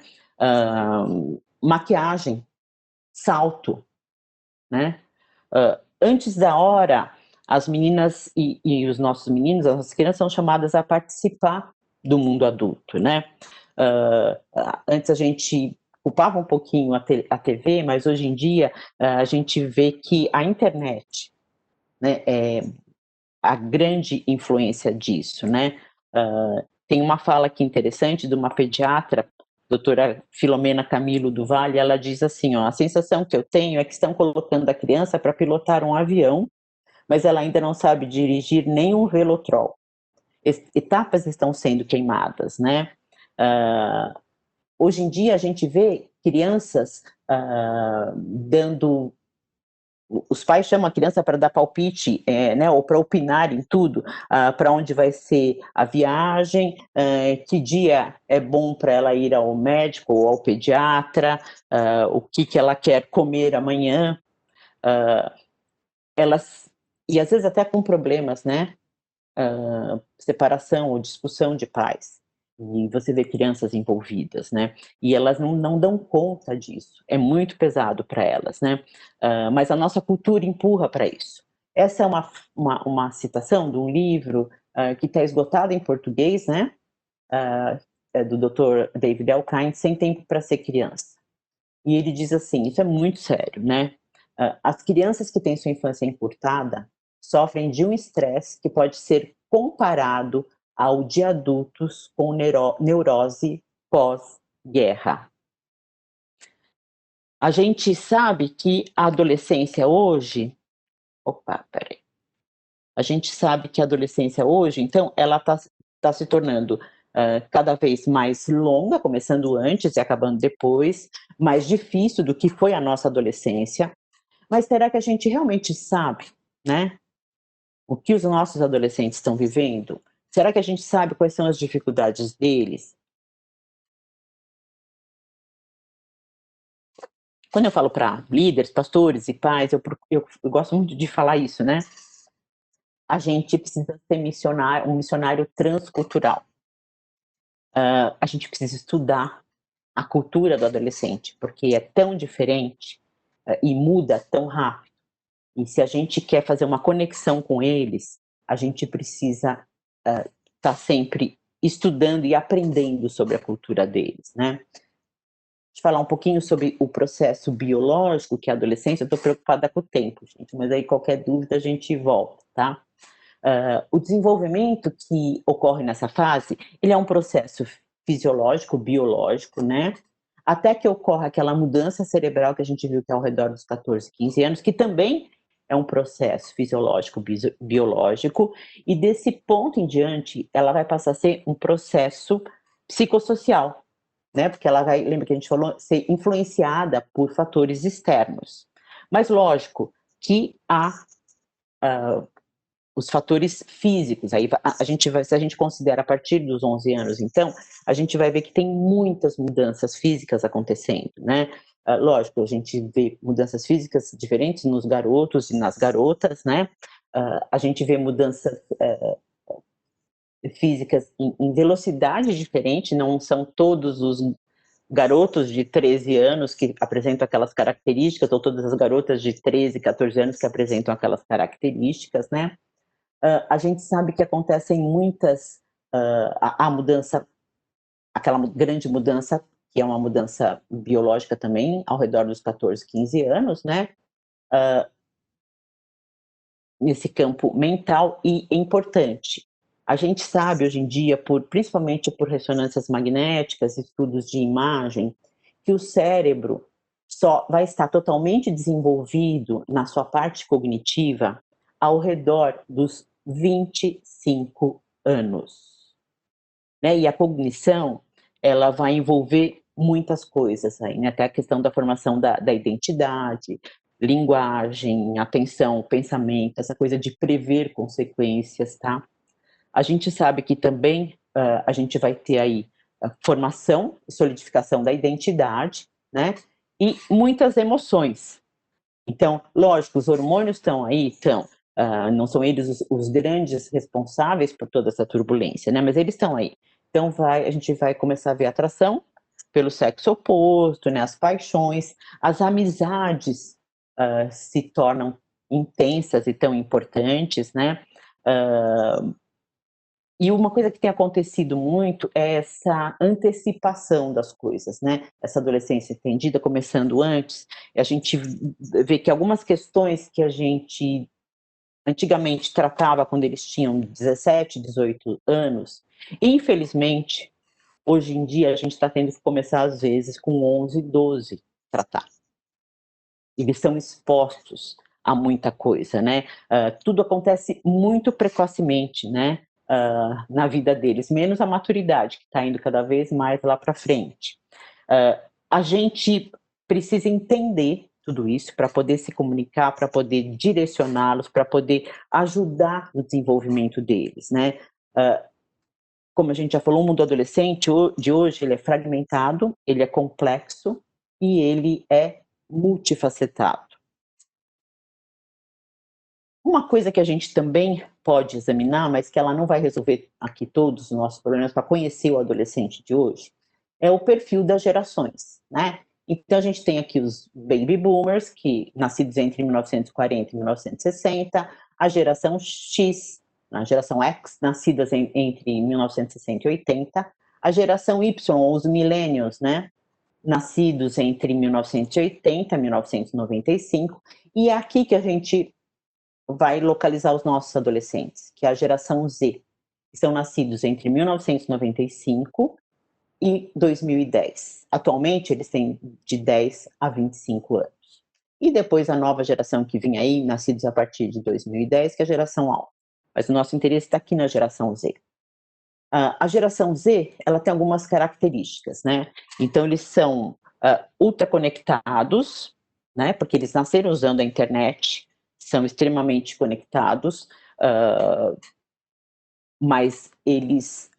Speaker 1: Maquiagem, salto, né? Antes da hora, as meninas e os nossos meninos, as nossas crianças são chamadas a participar do mundo adulto, né? Antes a gente ocupava um pouquinho a TV, mas hoje em dia a gente vê que a internet, né, é a grande influência disso, né? Tem uma fala aqui interessante de uma pediatra, doutora Filomena Camilo do Vale, ela diz assim, ó, a sensação que eu tenho é que estão colocando a criança para pilotar um avião, mas ela ainda não sabe dirigir nem um velotrol. Etapas estão sendo queimadas, né? Hoje em dia a gente vê crianças dando... Os pais chamam a criança para dar palpite, né, ou para opinar em tudo, para onde vai ser a viagem, que dia é bom para ela ir ao médico ou ao pediatra, o que ela quer comer amanhã. E às vezes até com problemas, né? Separação ou discussão de pais. E você vê crianças envolvidas, né? E elas não dão conta disso. É muito pesado para elas, né? Mas a nossa cultura empurra para isso. Essa é uma citação de um livro que está esgotado em português, né? Do Dr. David Elkind, Sem Tempo para Ser Criança. E ele diz assim, isso é muito sério, né? As crianças que têm sua infância encurtada sofrem de um estresse que pode ser comparado ao de adultos com neurose pós-guerra. A gente sabe que a adolescência hoje... A gente sabe que a adolescência hoje, então, ela está se tornando cada vez mais longa, começando antes e acabando depois, mais difícil do que foi a nossa adolescência. Mas será que a gente realmente sabe, né, o que os nossos adolescentes estão vivendo? Será que a gente sabe quais são as dificuldades deles? Quando eu falo para líderes, pastores e pais, eu gosto muito de falar isso, né? A gente precisa ser um missionário transcultural. A gente precisa estudar a cultura do adolescente, porque é tão diferente e muda tão rápido. E se a gente quer fazer uma conexão com eles, a gente precisa estar sempre estudando e aprendendo sobre a cultura deles, né? Deixa eu falar um pouquinho sobre o processo biológico que é a adolescência. Eu estou preocupada com o tempo, gente, mas aí qualquer dúvida a gente volta, tá? O desenvolvimento que ocorre nessa fase, ele é um processo fisiológico, biológico, né? Até que ocorra aquela mudança cerebral que a gente viu que é ao redor dos 14, 15 anos, que também é um processo fisiológico, biológico, e desse ponto em diante, ela vai passar a ser um processo psicossocial, né? Porque ela vai, lembra que a gente falou, ser influenciada por fatores externos. Mas lógico que há os fatores físicos. Aí se a gente considera a partir dos 11 anos, então, a gente vai ver que tem muitas mudanças físicas acontecendo, né? Lógico, a gente vê mudanças físicas diferentes nos garotos e nas garotas, né? A gente vê mudanças físicas em velocidade diferente, não são todos os garotos de 13 anos que apresentam aquelas características, ou todas as garotas de 13, 14 anos que apresentam aquelas características, né? A gente sabe que acontecem muitas, a mudança, aquela grande mudança, que é uma mudança biológica também, ao redor dos 14, 15 anos, né? nesse campo mental e importante. A gente sabe hoje em dia, principalmente por ressonâncias magnéticas, estudos de imagem, que o cérebro só vai estar totalmente desenvolvido na sua parte cognitiva ao redor dos 25 anos. Né? E a cognição, ela vai envolver muitas coisas aí, né? Até a questão da formação da identidade, linguagem, atenção, pensamento, essa coisa de prever consequências, tá? A gente sabe que também a gente vai ter aí a formação e solidificação da identidade, né? E muitas emoções. Então, lógico, os hormônios estão aí, não são eles os grandes responsáveis por toda essa turbulência, né? Mas eles estão aí. Então, a gente vai começar a ver a atração pelo sexo oposto, né? As paixões, as amizades se tornam intensas e tão importantes, né? E uma coisa que tem acontecido muito é essa antecipação das coisas, né? Essa adolescência estendida começando antes, a gente vê que algumas questões que a gente antigamente tratava quando eles tinham 17, 18 anos, infelizmente, hoje em dia a gente está tendo que começar às vezes com 11, 12 tratar. Eles são expostos a muita coisa, né? Tudo acontece muito precocemente, né? Na vida deles, menos a maturidade, que está indo cada vez mais lá para frente. A gente precisa entender tudo isso para poder se comunicar, para poder direcioná-los, para poder ajudar no desenvolvimento deles, né? Como a gente já falou, o mundo adolescente de hoje, ele é fragmentado, ele é complexo e ele é multifacetado. Uma coisa que a gente também pode examinar, mas que ela não vai resolver aqui todos os nossos problemas para conhecer o adolescente de hoje, é o perfil das gerações, né? Então a gente tem aqui os baby boomers, que nascidos entre 1940 e 1960, a geração X, a geração X, nascidas entre 1960 e 80, a geração Y, os millennials, né? Nascidos entre 1980 e 1995, e é aqui que a gente vai localizar os nossos adolescentes, que é a geração Z, que são nascidos entre 1995 e 2010. Atualmente, eles têm de 10 a 25 anos. E depois a nova geração que vem aí, nascidos a partir de 2010, que é a geração Alpha. Mas o nosso interesse está aqui na geração Z. A geração Z, ela tem algumas características, né? Então, eles são ultraconectados, né? Porque eles nasceram usando a internet, são extremamente conectados, mas eles...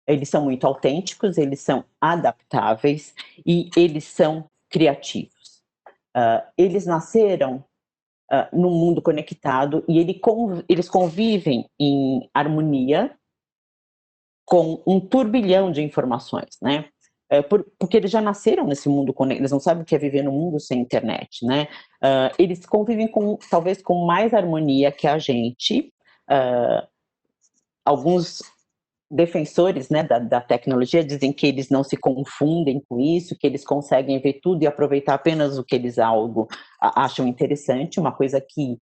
Speaker 1: Eles são muito autênticos, eles são adaptáveis e eles são criativos. Eles nasceram num mundo conectado e eles convivem em harmonia com um turbilhão de informações, né? Porque eles já nasceram nesse mundo conectado, eles não sabem o que é viver no mundo sem internet, né? Eles convivem talvez com mais harmonia que a gente. Alguns defensores, né, da tecnologia dizem que eles não se confundem com isso, que eles conseguem ver tudo e aproveitar apenas o que eles acham interessante, uma coisa que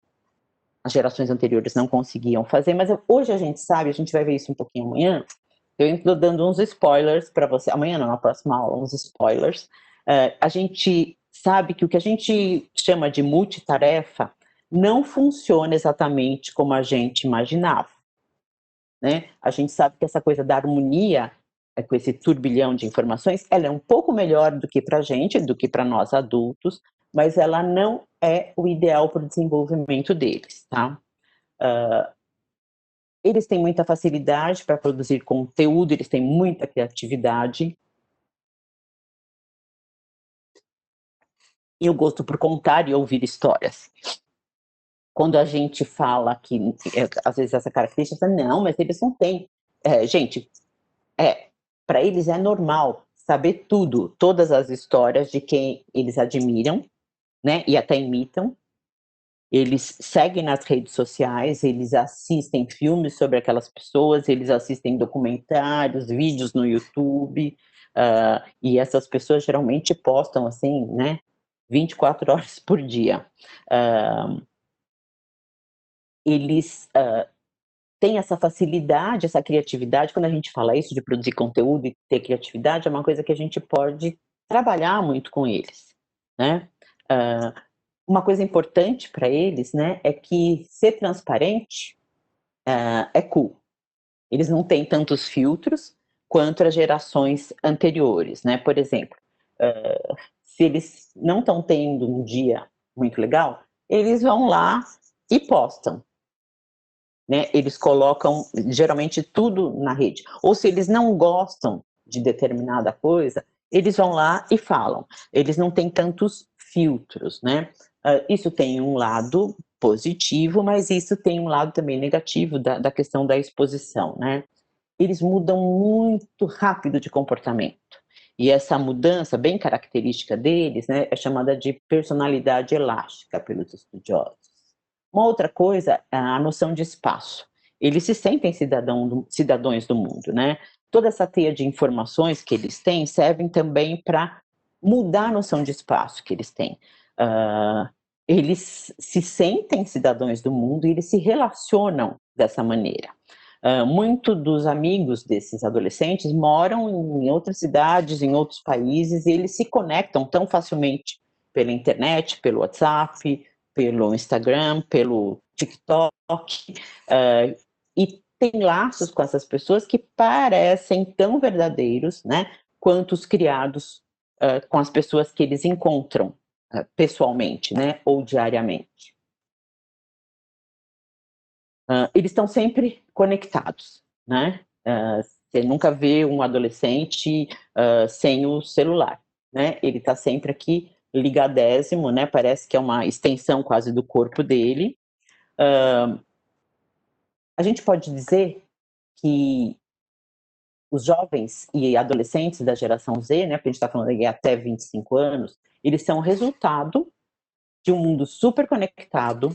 Speaker 1: as gerações anteriores não conseguiam fazer, mas hoje a gente sabe, a gente vai ver isso um pouquinho amanhã, eu estou dando uns spoilers para você, amanhã não, na próxima aula, uns spoilers. A gente sabe que o que a gente chama de multitarefa não funciona exatamente como a gente imaginava. Né? A gente sabe que essa coisa da harmonia, com esse turbilhão de informações, ela é um pouco melhor do que para a gente, do que para nós adultos, mas ela não é o ideal para o desenvolvimento deles, tá? Eles têm muita facilidade para produzir conteúdo, eles têm muita criatividade. E o gosto por contar e ouvir histórias. Quando a gente fala que, às vezes, essa característica, não, mas eles não têm. Gente, para eles é normal saber tudo, todas as histórias de quem eles admiram, né, e até imitam. Eles seguem nas redes sociais, eles assistem filmes sobre aquelas pessoas, eles assistem documentários, vídeos no YouTube, e essas pessoas geralmente postam, assim, né, 24 horas por dia. Eles têm essa facilidade, essa criatividade. Quando a gente fala isso de produzir conteúdo e ter criatividade, é uma coisa que a gente pode trabalhar muito com eles, né? Uma coisa importante para eles, né, é que ser transparente é cool. Eles não têm tantos filtros quanto as gerações anteriores, né? Por exemplo, se eles não estão tendo um dia muito legal, eles vão lá e postam, né? Eles colocam geralmente tudo na rede. Ou se eles não gostam de determinada coisa, eles vão lá e falam. Eles não têm tantos filtros, né? Isso tem um lado positivo, mas isso tem um lado também negativo da questão da exposição, né? Eles mudam muito rápido de comportamento. E essa mudança bem característica deles, né, é chamada de personalidade elástica pelos estudiosos. Uma outra coisa é a noção de espaço. Eles se sentem cidadãos do mundo, né? Toda essa teia de informações que eles têm servem também para mudar a noção de espaço que eles têm. Eles se sentem cidadãos do mundo e eles se relacionam dessa maneira. Muito dos amigos desses adolescentes moram em outras cidades, em outros países, e eles se conectam tão facilmente pela internet, pelo WhatsApp, pelo Instagram, pelo TikTok, e tem laços com essas pessoas que parecem tão verdadeiros, né, quanto os criados com as pessoas que eles encontram pessoalmente, né, ou diariamente. Eles estão sempre conectados, né? Você nunca vê um adolescente sem o celular, né? Ele está sempre aqui ligadésimo, né? Parece que é uma extensão quase do corpo dele. A gente pode dizer que os jovens e adolescentes da geração Z, né? Porque a gente está falando aí até 25 anos, eles são resultado de um mundo super conectado,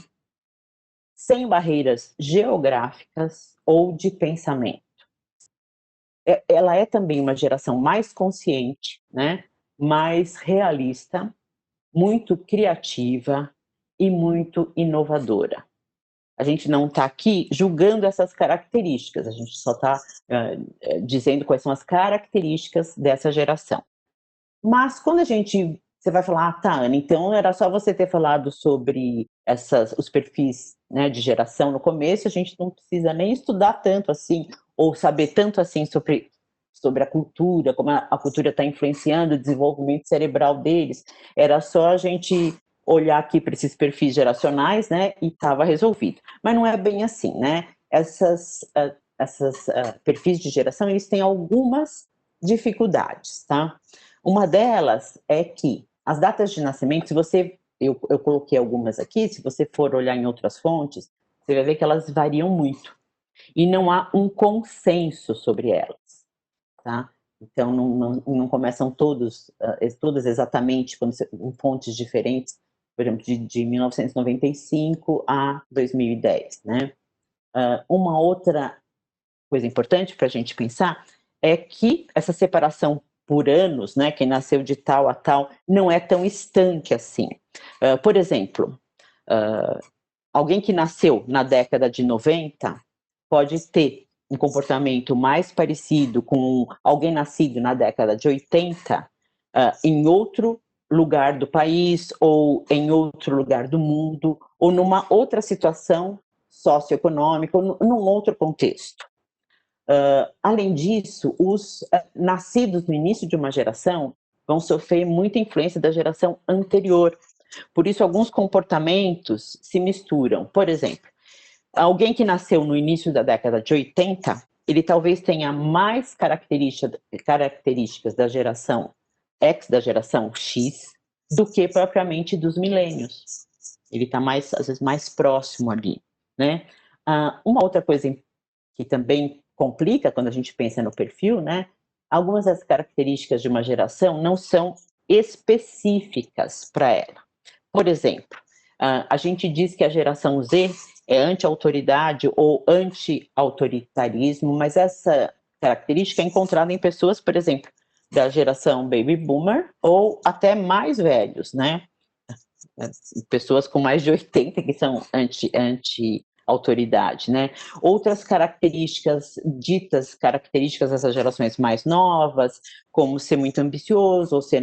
Speaker 1: sem barreiras geográficas ou de pensamento. Ela é também uma geração mais consciente, né? Mais realista, muito criativa e muito inovadora. A gente não está aqui julgando essas características, a gente só está dizendo quais são as características dessa geração. Mas quando você vai falar, tá, Ana, então era só você ter falado sobre os perfis, né, de geração no começo, a gente não precisa nem estudar tanto assim, ou saber tanto assim sobre a cultura, como a cultura está influenciando o desenvolvimento cerebral deles. Era só a gente olhar aqui para esses perfis geracionais, né, e estava resolvido. Mas não é bem assim, né? Esses perfis de geração, eles têm algumas dificuldades, tá? Uma delas é que as datas de nascimento, eu coloquei algumas aqui, se você for olhar em outras fontes, você vai ver que elas variam muito. E não há um consenso sobre elas, tá? Então, não começam todas exatamente em fontes diferentes, por exemplo, de 1995 a 2010, né? Uma outra coisa importante para a gente pensar é que essa separação por anos, né, quem nasceu de tal a tal, não é tão estanque assim. Por exemplo, alguém que nasceu na década de 90 pode ter um comportamento mais parecido com alguém nascido na década de 80 em outro lugar do país ou em outro lugar do mundo ou numa outra situação socioeconômica ou num outro contexto. Além disso, os nascidos no início de uma geração vão sofrer muita influência da geração anterior. Por isso, alguns comportamentos se misturam. Por exemplo, alguém que nasceu no início da década de 80, ele talvez tenha mais características da geração X, da geração X, do que propriamente dos milênios. Ele está às vezes, mais próximo ali, né? Uma outra coisa que também complica quando a gente pensa no perfil, né? Algumas das características de uma geração não são específicas para ela. Por exemplo, a gente diz que a geração Z é anti-autoridade ou anti-autoritarismo, mas essa característica é encontrada em pessoas, por exemplo, da geração baby boomer ou até mais velhos, né? pessoas com mais de 80 que são anti-autoridade, né? Outras características, ditas características dessas gerações mais novas, como ser muito ambicioso ou ser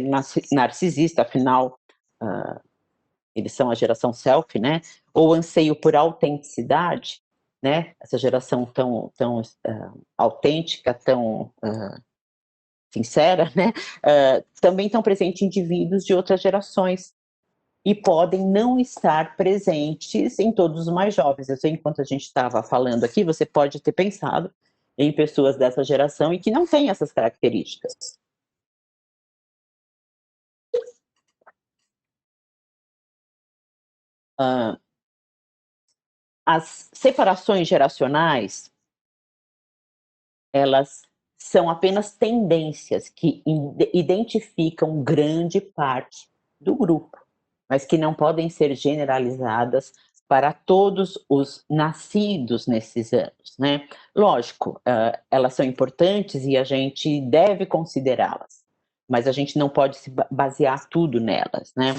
Speaker 1: narcisista, afinal, eles são a geração selfie, né? Ou anseio por autenticidade, né? Essa geração tão autêntica, tão sincera, né? Também estão presentes indivíduos de outras gerações e podem não estar presentes em todos os mais jovens. Eu sei, enquanto a gente estava falando aqui, você pode ter pensado em pessoas dessa geração e que não têm essas características. As separações geracionais, elas são apenas tendências que identificam grande parte do grupo, mas que não podem ser generalizadas para todos os nascidos nesses anos, né? Lógico, elas são importantes e a gente deve considerá-las, mas a gente não pode se basear tudo nelas, né?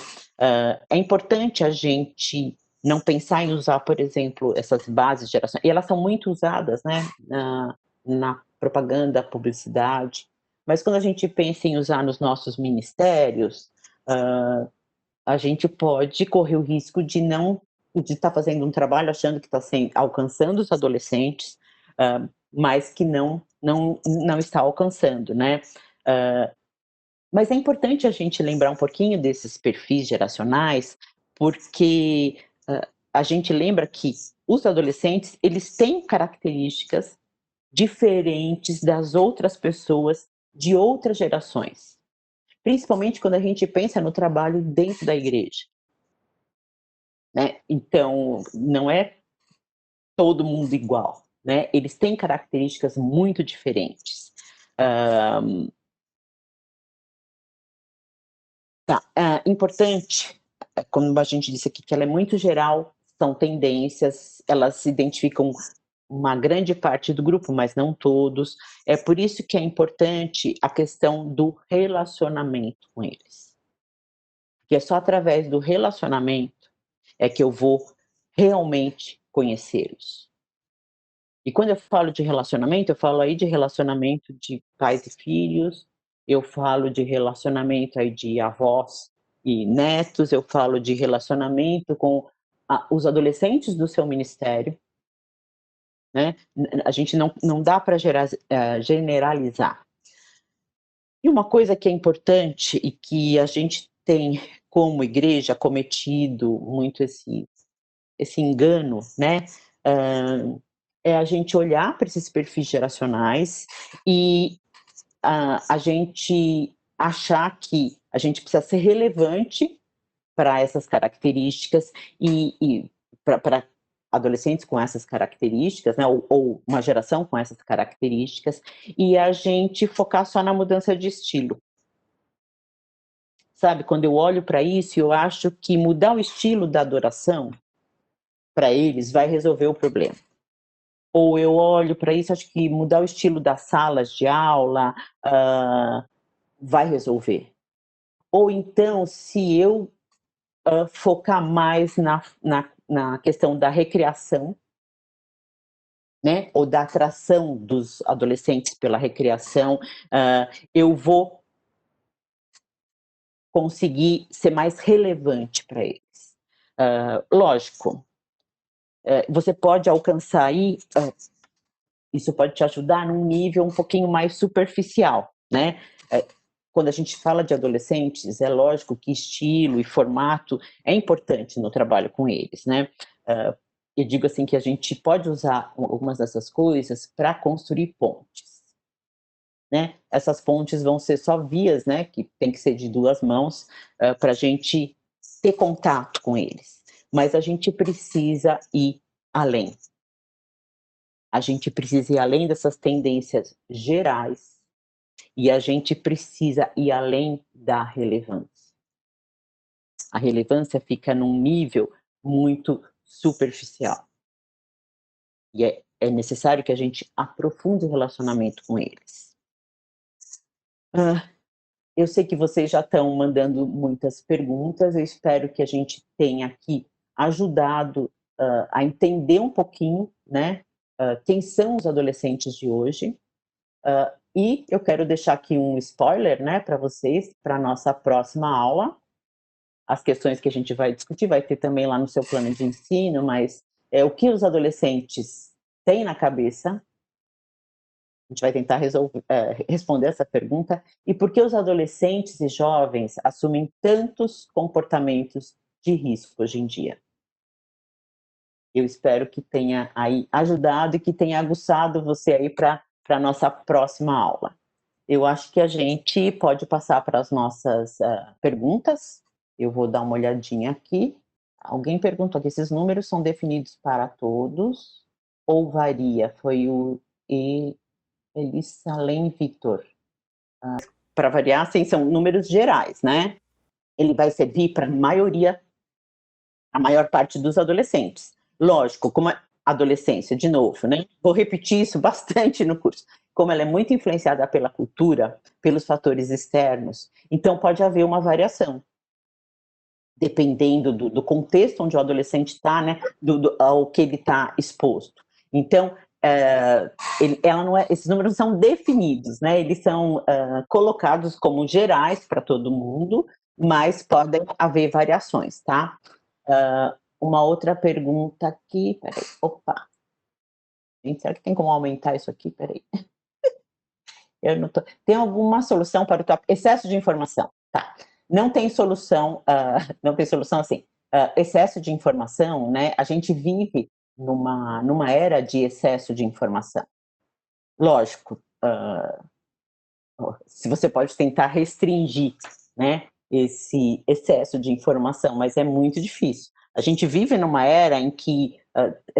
Speaker 1: É importante a gente não pensar em usar, por exemplo, essas bases geracionais, e elas são muito usadas, né, na propaganda, publicidade, mas quando a gente pensa em usar nos nossos ministérios, a gente pode correr o risco de estar fazendo um trabalho achando que está alcançando os adolescentes, mas que não está alcançando, né? Mas é importante a gente lembrar um pouquinho desses perfis geracionais, porque a gente lembra que os adolescentes, eles têm características diferentes das outras pessoas de outras gerações, principalmente quando a gente pensa no trabalho dentro da igreja, né? Então, não é todo mundo igual, né? Eles têm características muito diferentes. Importante, como a gente disse aqui, que ela é muito geral, são tendências, elas se identificam uma grande parte do grupo, mas não todos. É por isso que é importante a questão do relacionamento com eles. Porque é só através do relacionamento é que eu vou realmente conhecê-los. E quando eu falo de relacionamento, eu falo aí de relacionamento de pais e filhos, eu falo de relacionamento aí de avós e netos, eu falo de relacionamento com os adolescentes do seu ministério, né? A gente não dá para generalizar. E uma coisa que é importante e que a gente tem, como igreja, cometido muito esse engano, né? É a gente olhar para esses perfis geracionais e a gente achar que a gente precisa ser relevante para essas características e para adolescentes com essas características, né, ou uma geração com essas características, e a gente focar só na mudança de estilo. Sabe, quando eu olho para isso, eu acho que mudar o estilo da adoração para eles vai resolver o problema. Ou eu olho para isso, acho que mudar o estilo das salas de aula vai resolver. Ou então, se eu focar mais na questão da recreação, né, ou da atração dos adolescentes pela recreação, eu vou conseguir ser mais relevante para eles. Lógico, você pode alcançar aí, isso pode te ajudar num nível um pouquinho mais superficial, né? Quando a gente fala de adolescentes, é lógico que estilo e formato é importante no trabalho com eles, né? Eu digo assim que a gente pode usar algumas dessas coisas para construir pontes, né? Essas pontes vão ser só vias, né? Que tem que ser de duas mãos para a gente ter contato com eles. Mas a gente precisa ir além. A gente precisa ir além dessas tendências gerais e a gente precisa ir além da relevância. A relevância fica num nível muito superficial. E é necessário que a gente aprofunde o relacionamento com eles. Eu sei que vocês já estão mandando muitas perguntas, eu espero que a gente tenha aqui ajudado a entender um pouquinho, né, quem são os adolescentes de hoje. E eu quero deixar aqui um spoiler, né, para vocês, para a nossa próxima aula. As questões que a gente vai discutir, vai ter também lá no seu plano de ensino, mas o que os adolescentes têm na cabeça. A gente vai tentar responder essa pergunta. E por que os adolescentes e jovens assumem tantos comportamentos de risco hoje em dia? Eu espero que tenha aí ajudado e que tenha aguçado você aí para a nossa próxima aula. Eu acho que a gente pode passar para as nossas perguntas. Eu vou dar uma olhadinha aqui. Alguém perguntou aqui, esses números são definidos para todos ou varia? Foi o Elissalem Victor. Para variar, sim, são números gerais, né? Ele vai servir para a maior parte dos adolescentes. Lógico, como a adolescência, de novo, né? Vou repetir isso bastante no curso. Como ela é muito influenciada pela cultura, pelos fatores externos, então pode haver uma variação, dependendo do contexto onde o adolescente está, né? Ao que ele está exposto. Então, ela não é, esses números são definidos, né? Eles são colocados como gerais para todo mundo, mas podem haver variações, tá? Uma outra pergunta aqui, peraí, opa. Gente, será que tem como aumentar isso aqui? Peraí. Eu não tô... Tem alguma solução para o tópico? Excesso de informação, tá? Não tem solução, não tem solução assim. Excesso de informação, né? A gente vive numa era de excesso de informação. Lógico, se você pode tentar restringir, né, esse excesso de informação, mas é muito difícil. A gente vive numa era em que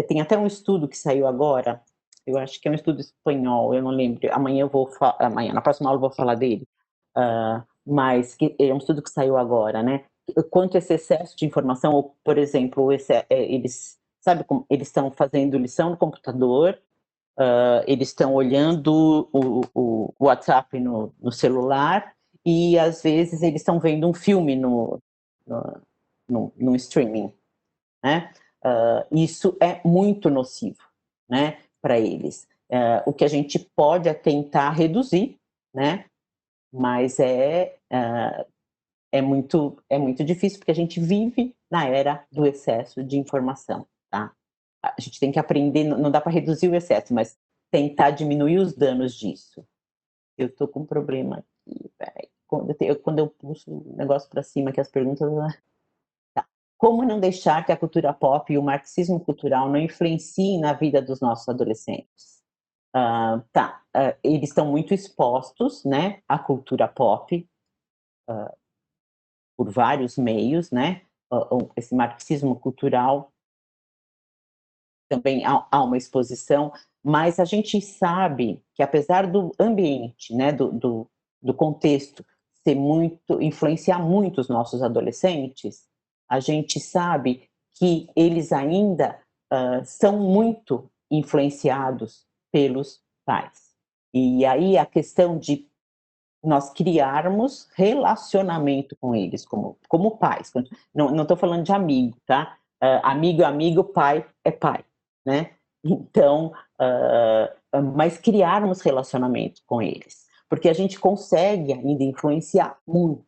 Speaker 1: tem até um estudo que saiu agora, eu acho que é um estudo espanhol, eu não lembro, amanhã, na próxima aula eu vou falar dele, mas que é um estudo que saiu agora, né? Quanto esse excesso de informação, ou, por exemplo, eles, sabe como eles estão fazendo lição no computador, eles estão olhando o WhatsApp no celular e, às vezes, eles estão vendo um filme no streaming, né? Isso é muito nocivo, né, para eles. O que a gente pode é tentar reduzir, né? Mas é muito difícil, porque a gente vive na era do excesso de informação, tá? A gente tem que aprender, não dá para reduzir o excesso, mas tentar diminuir os danos disso. Eu tô com um problema aqui, peraí. Quando eu puxo o negócio para cima, que as perguntas... Tá. Como não deixar que a cultura pop e o marxismo cultural não influenciem na vida dos nossos adolescentes? Eles estão muito expostos, né, à cultura pop, por vários meios, né? Esse marxismo cultural também há uma exposição, mas a gente sabe que, apesar do ambiente, né, do contexto ser muito, influenciar muito os nossos adolescentes, a gente sabe que eles ainda são muito influenciados pelos pais. E aí a questão de nós criarmos relacionamento com eles, como pais. Não estou falando de amigo, tá? Amigo é amigo, pai é pai, né? Então, mas criarmos relacionamento com eles, porque a gente consegue ainda influenciar muito.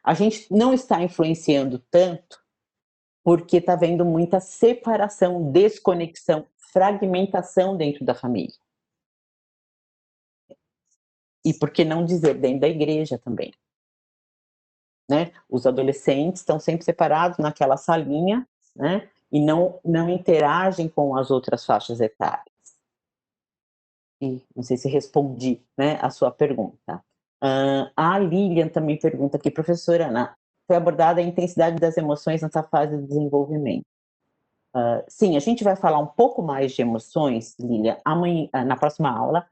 Speaker 1: A gente não está influenciando tanto porque está havendo muita separação, desconexão, fragmentação dentro da família. E por que não dizer dentro da igreja também? Né? Os adolescentes estão sempre separados naquela salinha, né? E não interagem com as outras faixas etárias. E não sei se respondi, né, a sua pergunta. A Lilian também pergunta aqui, professora Ana, foi abordada a intensidade das emoções nessa fase de desenvolvimento. Sim, a gente vai falar um pouco mais de emoções, Lilian, amanhã, na próxima aula,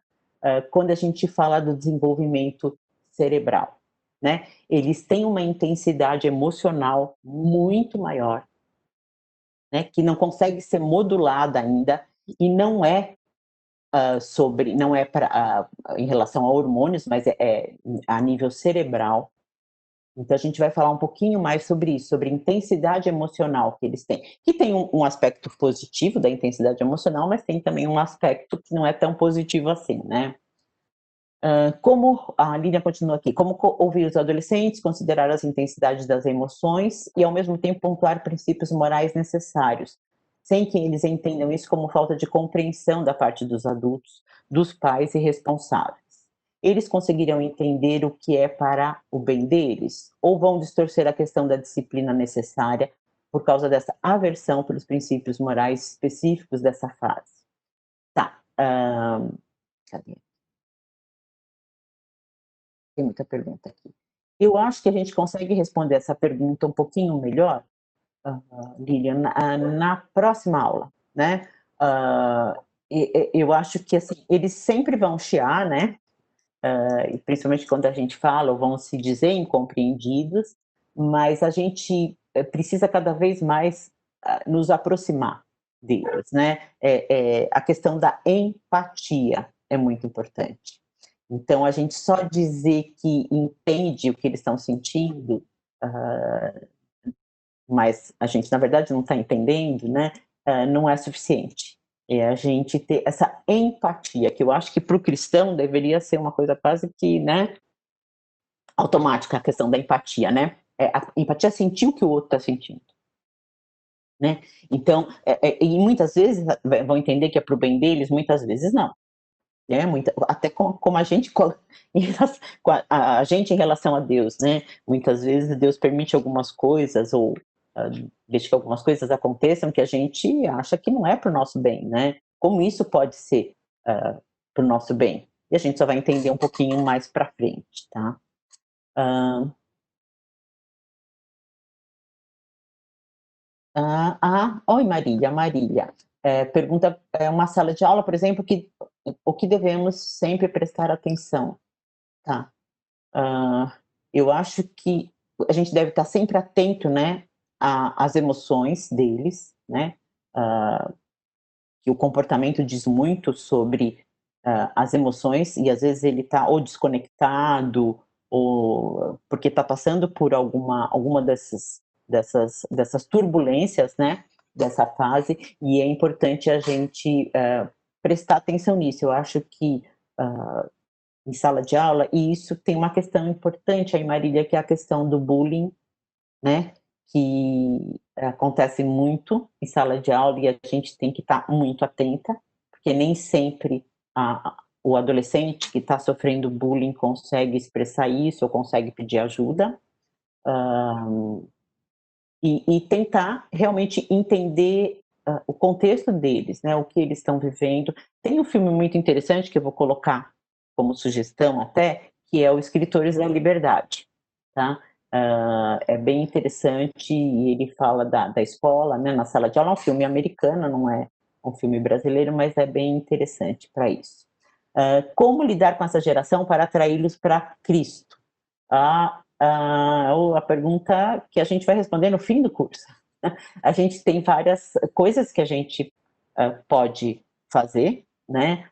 Speaker 1: quando a gente fala do desenvolvimento cerebral, né? Eles têm uma intensidade emocional muito maior, né? Que não consegue ser modulada ainda, e não é sobre, não é em relação a hormônios, mas é a nível cerebral. Então a gente vai falar um pouquinho mais sobre isso, sobre a intensidade emocional que eles têm, que tem um aspecto positivo da intensidade emocional, mas tem também um aspecto que não é tão positivo assim, né? Como a Lilian continua aqui, como ouvir os adolescentes, considerar as intensidades das emoções e ao mesmo tempo pontuar princípios morais necessários, sem que eles entendam isso como falta de compreensão da parte dos adultos, dos pais e responsáveis. Eles conseguirão entender o que é para o bem deles ou vão distorcer a questão da disciplina necessária por causa dessa aversão pelos princípios morais específicos dessa fase? Tá. Cadê? Tem muita pergunta aqui. Eu acho que a gente consegue responder essa pergunta um pouquinho melhor, Lilian, na próxima aula, né? Eu acho que assim, eles sempre vão chiar, né? Principalmente quando a gente fala, ou vão se dizer incompreendidos, mas a gente precisa cada vez mais nos aproximar deles, né? A questão da empatia é muito importante. Então, a gente só dizer que entende o que eles estão sentindo, mas a gente, na verdade, não está entendendo, né? Não é suficiente. É a gente ter essa empatia, que eu acho que para o cristão deveria ser uma coisa quase que, né, automática, a questão da empatia, né? A empatia é sentir o que o outro está sentindo. Né? Então, e muitas vezes vão entender que é para o bem deles, muitas vezes não. Até como a gente, a gente em relação a Deus, né? Muitas vezes Deus permite algumas coisas ou deixa que algumas coisas aconteçam que a gente acha que não é para o nosso bem, né? Como isso pode ser para o nosso bem? E a gente só vai entender um pouquinho mais para frente, tá? Oi Marília. Pergunta, uma sala de aula, por exemplo, o que devemos sempre prestar atenção? Tá. Eu acho que a gente deve estar sempre atento, né, às emoções deles, né, que o comportamento diz muito sobre as emoções e às vezes ele está ou desconectado ou porque está passando por alguma dessas turbulências, né, dessa fase, e é importante a gente prestar atenção nisso. Eu acho que em sala de aula, e isso tem uma questão importante aí, Marília, que é a questão do bullying, né, que acontece muito em sala de aula e a gente tem que estar muito atenta, porque nem sempre o adolescente que está sofrendo bullying consegue expressar isso ou consegue pedir ajuda, e tentar realmente entender o contexto deles, né, o que eles estão vivendo. Tem um filme muito interessante que eu vou colocar como sugestão até, que é o Escritores da Liberdade, tá? É bem interessante e ele fala da escola, né, na sala de aula. É um filme americano, não é um filme brasileiro, mas é bem interessante para isso. Como lidar com essa geração para atraí-los para Cristo? A pergunta que a gente vai responder no fim do curso. A gente tem várias coisas que a gente pode fazer, né?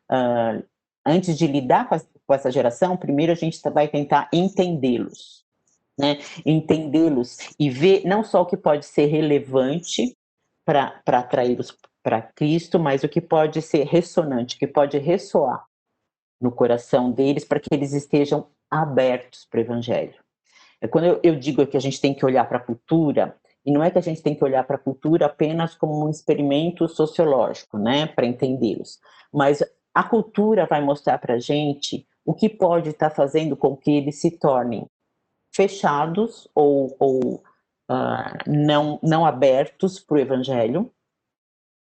Speaker 1: Antes de lidar com essa geração, primeiro a gente vai tentar entendê-los, né? Entendê-los e ver não só o que pode ser relevante para atraí-los para Cristo, mas o que pode ser ressonante, que pode ressoar no coração deles para que eles estejam abertos para o Evangelho. Quando eu digo que a gente tem que olhar para a cultura, e não é que a gente tem que olhar para a cultura apenas como um experimento sociológico, né, para entendê-los, mas a cultura vai mostrar para a gente o que pode estar fazendo com que eles se tornem fechados ou não abertos para o Evangelho,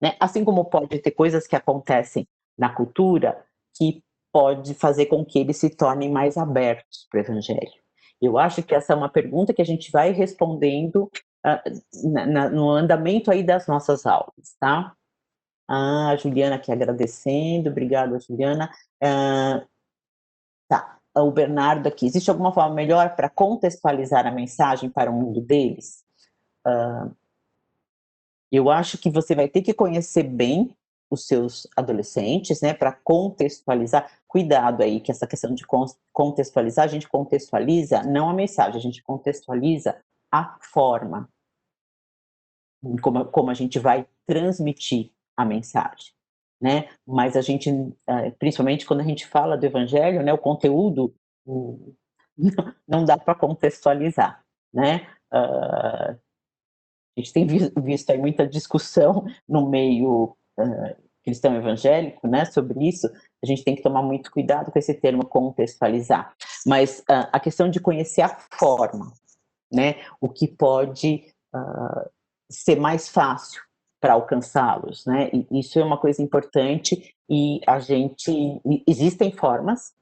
Speaker 1: né? Assim como pode ter coisas que acontecem na cultura que pode fazer com que eles se tornem mais abertos para o Evangelho. Eu acho que essa é uma pergunta que a gente vai respondendo no andamento aí das nossas aulas, tá? A Juliana aqui agradecendo, obrigada, Juliana. Tá, o Bernardo aqui, existe alguma forma melhor para contextualizar a mensagem para o mundo deles? Eu acho que você vai ter que conhecer bem os seus adolescentes, né, para contextualizar. Cuidado aí, que essa questão de contextualizar, a gente contextualiza não a mensagem, a gente contextualiza a forma como a gente vai transmitir a mensagem, né? Mas a gente, principalmente quando a gente fala do evangelho, né, o conteúdo não dá para contextualizar, né? A gente tem visto aí muita discussão no meio cristão evangélico, né, sobre isso. A gente tem que tomar muito cuidado com esse termo contextualizar. Mas a questão de conhecer a forma, né, o que pode ser mais fácil para alcançá-los, né? E isso é uma coisa importante e existem formas,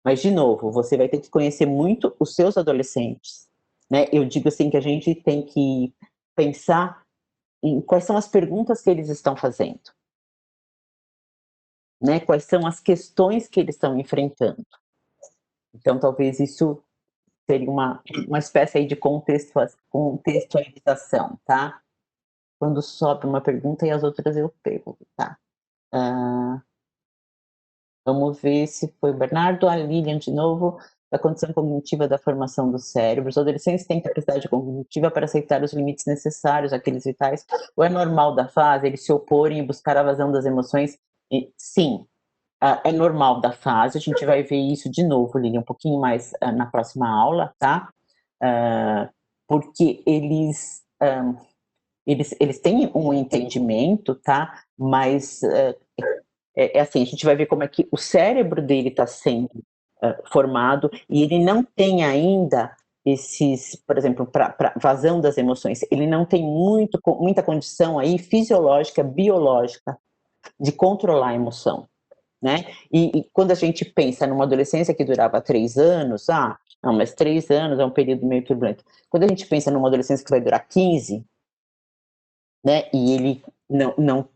Speaker 1: mas de novo, você vai ter que conhecer muito os seus adolescentes, né? Eu digo assim que a gente tem que pensar em quais são as perguntas que eles estão fazendo, né? Quais são as questões que eles estão enfrentando. Então, talvez isso seria uma espécie aí de contextualização, tá? Quando sobe uma pergunta e as outras eu pego, tá? Vamos ver se foi o Bernardo, a Lilian de novo, da condição cognitiva da formação do cérebro. Os adolescentes têm capacidade cognitiva para aceitar os limites necessários, aqueles vitais, ou é normal da fase eles se oporem e buscar a vazão das emoções? Sim, é normal da fase, a gente vai ver isso de novo, Lilian, um pouquinho mais na próxima aula, tá? Porque eles têm um entendimento, tá? Mas é assim, a gente vai ver como é que o cérebro dele está sendo formado e ele não tem ainda esses, por exemplo, para vazão das emoções, ele não tem muita condição aí fisiológica, biológica de controlar a emoção, né? E quando a gente pensa numa adolescência que durava 3 anos, não, mas 3 anos é um período meio turbulento. Quando a gente pensa numa adolescência que vai durar 15, né, e ele não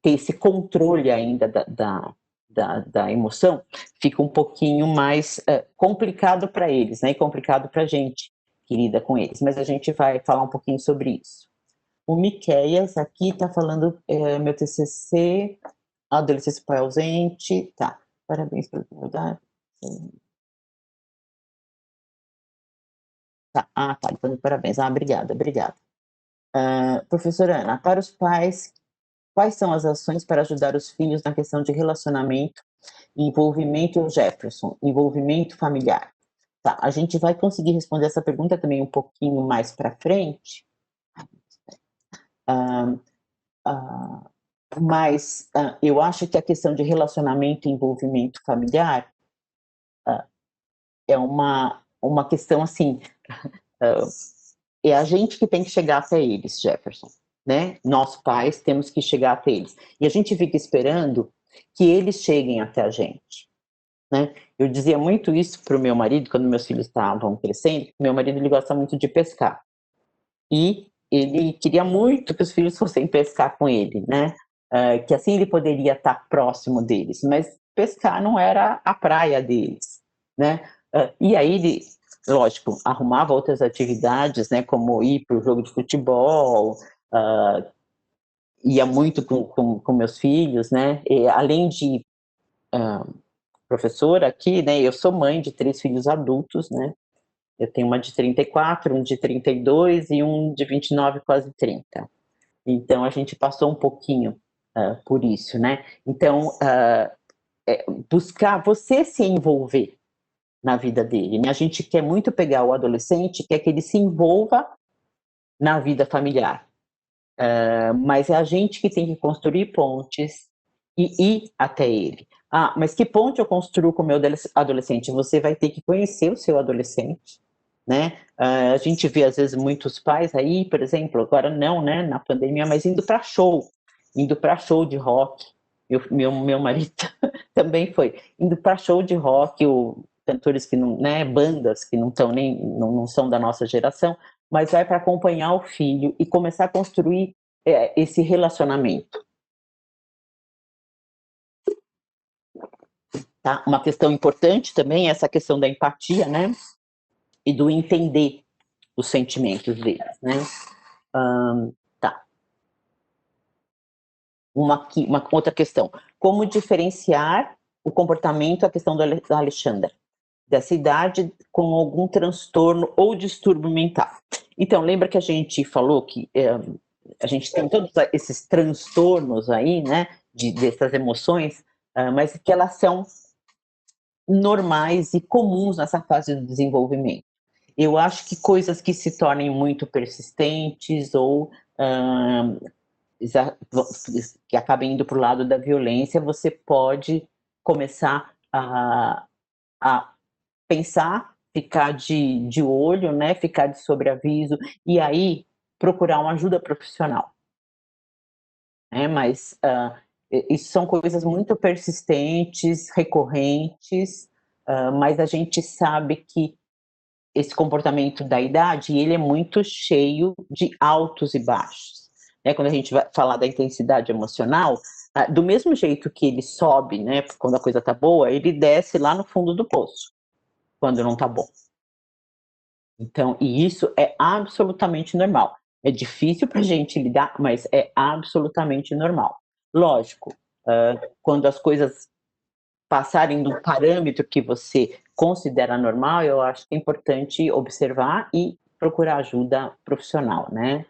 Speaker 1: ter esse controle ainda da emoção, fica um pouquinho mais complicado para eles, né? E complicado para a gente que lida com eles. Mas a gente vai falar um pouquinho sobre isso. O Miqueias aqui está falando, meu TCC, adolescência pai ausente, tá. Parabéns pela oportunidade. Tá, tá, parabéns. Obrigada, obrigada. Professora Ana, para os pais, quais são as ações para ajudar os filhos na questão de relacionamento, envolvimento, Jefferson, envolvimento familiar? Tá, a gente vai conseguir responder essa pergunta também um pouquinho mais para frente, mas eu acho que a questão de relacionamento e envolvimento familiar é uma questão assim, é a gente que tem que chegar até eles, Jefferson, né? Nós pais temos que chegar até eles. E a gente fica esperando que eles cheguem até a gente, né? Eu dizia muito isso para o meu marido quando meus filhos estavam crescendo. Meu marido, ele gosta muito de pescar e ele queria muito que os filhos fossem pescar com ele, né? Que assim ele poderia estar próximo deles, mas pescar não era a praia deles, né? E aí ele, lógico, arrumava outras atividades, né? Como ir para o jogo de futebol, ia muito com meus filhos, né? E, além de professora aqui, né? Eu sou mãe de 3 filhos adultos, né? Eu tenho uma de 34, um de 32 e um de 29, quase 30. Então, a gente passou um pouquinho por isso, né? Então, buscar você se envolver na vida dele, né? A gente quer muito pegar o adolescente, quer que ele se envolva na vida familiar. Mas é a gente que tem que construir pontes e ir até ele. Mas que ponte eu construo com o meu adolescente? Você vai ter que conhecer o seu adolescente, né? A gente vê às vezes muitos pais aí, por exemplo, agora não, né, na pandemia, mas indo para show de rock. Meu marido também foi indo para show de rock, cantores que não, né, bandas que não estão nem não são da nossa geração, mas vai para acompanhar o filho e começar a construir esse relacionamento. Tá? Uma questão importante também é essa questão da empatia, né? E do entender os sentimentos deles, né? Tá. uma outra questão. Como diferenciar o comportamento, a questão da Alexandra, dessa idade com algum transtorno ou distúrbio mental. Então, lembra que a gente falou que a gente tem todos esses transtornos aí, né, dessas emoções, mas que elas são normais e comuns nessa fase do desenvolvimento. Eu acho que coisas que se tornem muito persistentes ou que acabem indo para o lado da violência, você pode começar a pensar, ficar de olho, né, ficar de sobreaviso, e aí procurar uma ajuda profissional. Mas isso são coisas muito persistentes, recorrentes, mas a gente sabe que esse comportamento da idade, ele é muito cheio de altos e baixos. Quando a gente vai falar da intensidade emocional, do mesmo jeito que ele sobe, né, quando a coisa tá boa, ele desce lá no fundo do poço, quando não tá bom. Então, e isso é absolutamente normal. É difícil para a gente lidar, mas é absolutamente normal. Lógico, quando as coisas passarem do parâmetro que você considera normal, eu acho que é importante observar e procurar ajuda profissional, né?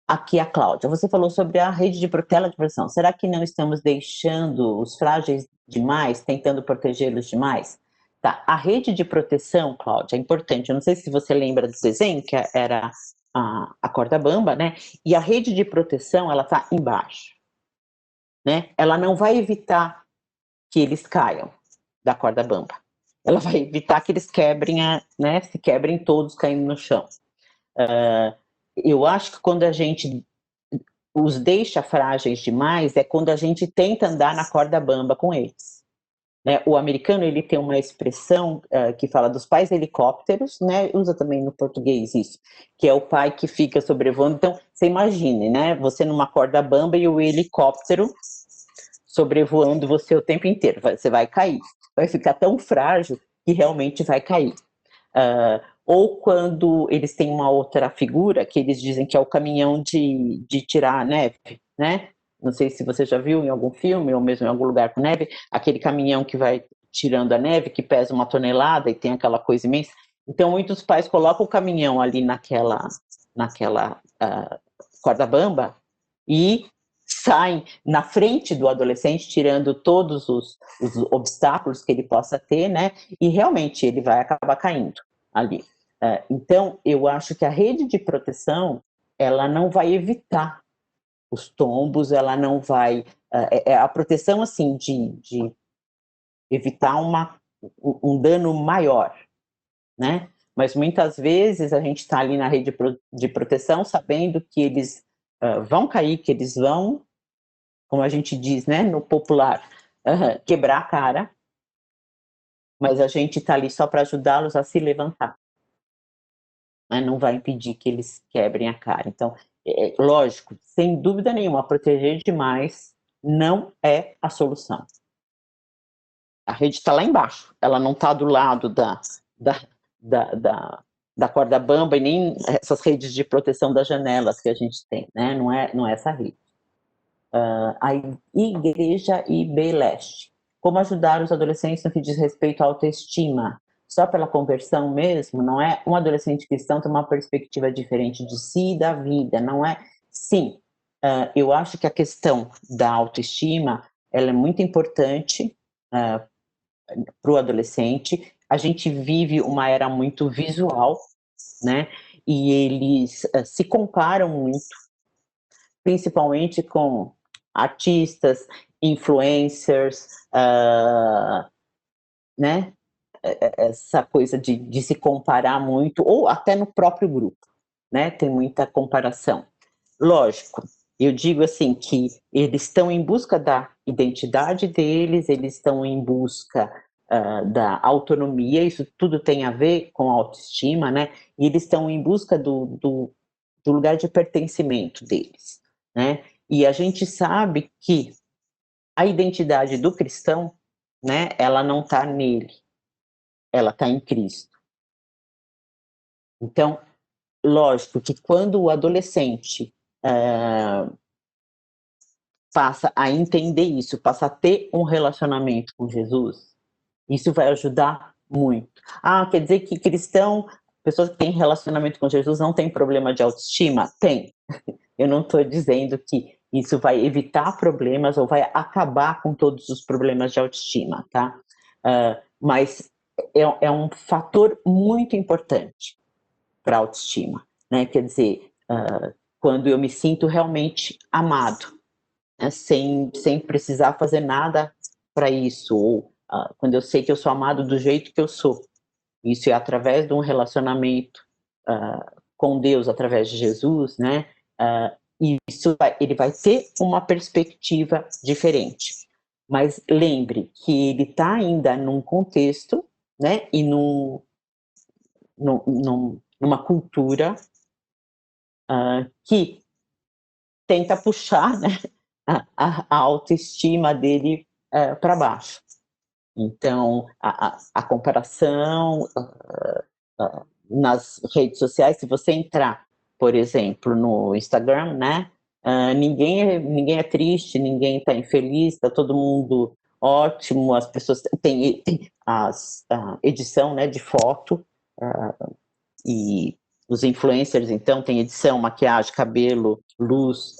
Speaker 1: Aqui a Cláudia, você falou sobre a rede de tela de proteção. Será que não estamos deixando os frágeis demais, tentando protegê-los demais? Tá, a rede de proteção, Cláudia, é importante. Eu não sei se você lembra do desenho, que era a corda bamba, né? E a rede de proteção, ela tá embaixo, né? Ela não vai evitar que eles caiam da corda bamba. Ela vai evitar que eles quebrem, né? Se quebrem todos caindo no chão. Eu acho que quando a gente os deixa frágeis demais é quando a gente tenta andar na corda bamba com eles. O americano, ele tem uma expressão que fala dos pais helicópteros, né? Usa também no português isso, que é o pai que fica sobrevoando. Então, você imagine, né? Você numa corda bamba e o helicóptero sobrevoando você o tempo inteiro. Você vai cair, vai ficar tão frágil que realmente vai cair. Ou quando eles têm uma outra figura, que eles dizem que é o caminhão de tirar a neve, né? Não sei se você já viu em algum filme ou mesmo em algum lugar com neve, aquele caminhão que vai tirando a neve, que pesa 1 tonelada e tem aquela coisa imensa. Então, muitos pais colocam o caminhão ali naquela corda bamba e saem na frente do adolescente, tirando todos os obstáculos que ele possa ter, né? E realmente ele vai acabar caindo ali. Então, eu acho que a rede de proteção, ela não vai evitar os tombos, ela não vai... a proteção, assim, de evitar um dano maior, né? Mas muitas vezes a gente está ali na rede de proteção sabendo que eles vão cair, que eles vão, como a gente diz, né, no popular, quebrar a cara, mas a gente está ali só para ajudá-los a se levantar. Não vai impedir que eles quebrem a cara. Então, lógico, sem dúvida nenhuma, proteger demais não é a solução. A rede está lá embaixo, ela não está do lado da corda bamba e nem essas redes de proteção das janelas que a gente tem, né? Não é essa rede. A Igreja IB Leste. Como ajudar os adolescentes no que diz respeito à autoestima? Só pela conversão mesmo, não é? Um adolescente cristão tem uma perspectiva diferente de si e da vida, não é? Sim, eu acho que a questão da autoestima, ela é muito importante para o adolescente. A gente vive uma era muito visual, né? E eles se comparam muito, principalmente com artistas, influencers, né? Essa coisa de se comparar muito, ou até no próprio grupo, né? Tem muita comparação. Lógico, eu digo assim que eles estão em busca da identidade deles, eles estão em busca da autonomia, isso tudo tem a ver com a autoestima, né? E eles estão em busca do lugar de pertencimento deles, né? E a gente sabe que a identidade do cristão, né, ela não está nele, ela está em Cristo. Então, lógico que quando o adolescente passa a entender isso, passa a ter um relacionamento com Jesus, isso vai ajudar muito. Quer dizer que pessoas que têm relacionamento com Jesus não têm problema de autoestima? Tem. Eu não estou dizendo que isso vai evitar problemas ou vai acabar com todos os problemas de autoestima, tá? Mas é um fator muito importante para a autoestima, né? Quer dizer, quando eu me sinto realmente amado, né? sem precisar fazer nada para isso, ou quando eu sei que eu sou amado do jeito que eu sou. Isso é através de um relacionamento com Deus, através de Jesus, né? Ele vai ter uma perspectiva diferente. Mas lembre que ele está ainda num contexto, né? E numa cultura que tenta puxar, né, a autoestima dele para baixo. Então, a comparação nas redes sociais, se você entrar, por exemplo, no Instagram, né, ninguém é triste, ninguém está infeliz, está todo mundo ótimo, as pessoas tem a edição, né, de foto, e os influencers, então, tem edição, maquiagem, cabelo, luz,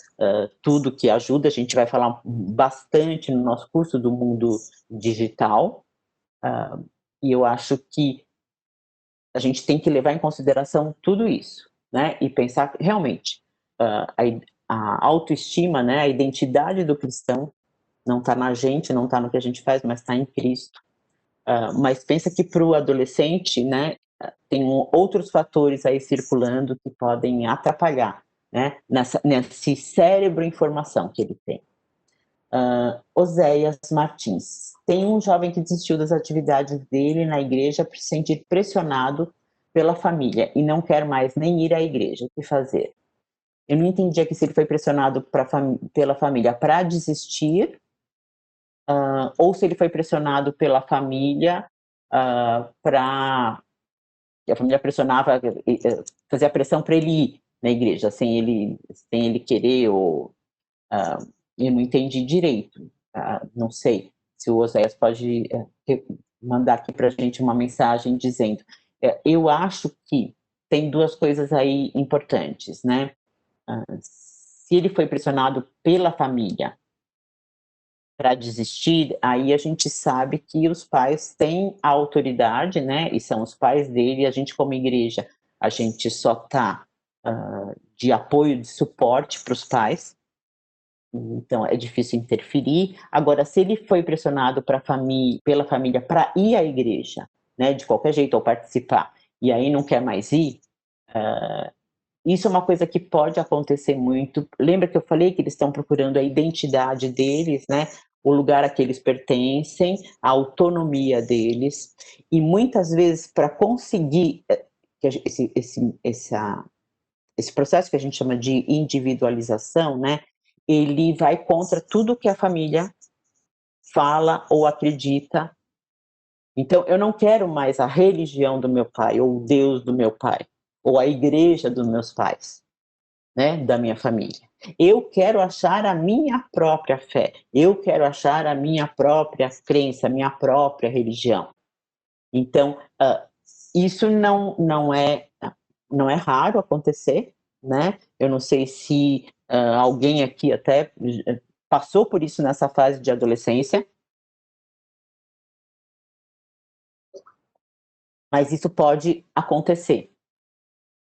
Speaker 1: tudo que ajuda. A gente vai falar bastante no nosso curso do mundo digital, e eu acho que a gente tem que levar em consideração tudo isso, né? E pensar realmente a autoestima, né? A identidade do cristão não está na gente, não está no que a gente faz, mas está em Cristo. Mas pensa que para o adolescente, né? Tem outros fatores aí circulando que podem atrapalhar, né? Nesse cérebro informação que ele tem. Oséias Martins. Tem um jovem que desistiu das atividades dele na igreja por se sentir pressionado pela família e não quer mais nem ir à igreja. O que fazer? Eu não entendi aqui se ele foi pressionado pela família para desistir, ou se ele foi pressionado pela família para... A família pressionava, fazia pressão para ele ir na igreja, sem ele querer, ou eu não entendi direito. Não sei se o Oséias pode mandar aqui para a gente uma mensagem dizendo. Eu acho que tem duas coisas aí importantes, né? Se ele foi pressionado pela família para desistir, aí a gente sabe que os pais têm a autoridade, né? E são os pais dele, a gente como igreja, a gente só está de apoio, de suporte para os pais. Então é difícil interferir. Agora, se ele foi pressionado pela família para ir à igreja, né, de qualquer jeito, ou participar, e aí não quer mais ir, isso é uma coisa que pode acontecer muito. Lembra que eu falei que eles estão procurando a identidade deles, né? O lugar a que eles pertencem, a autonomia deles, e muitas vezes para conseguir esse processo que a gente chama de individualização, né? Ele vai contra tudo que a família fala ou acredita. Então, eu não quero mais a religião do meu pai, ou o Deus do meu pai, ou a igreja dos meus pais, né, da minha família. Eu quero achar a minha própria fé, eu quero achar a minha própria crença, a minha própria religião. Então, isso não é raro acontecer, né? Eu não sei se alguém aqui até passou por isso nessa fase de adolescência, mas isso pode acontecer.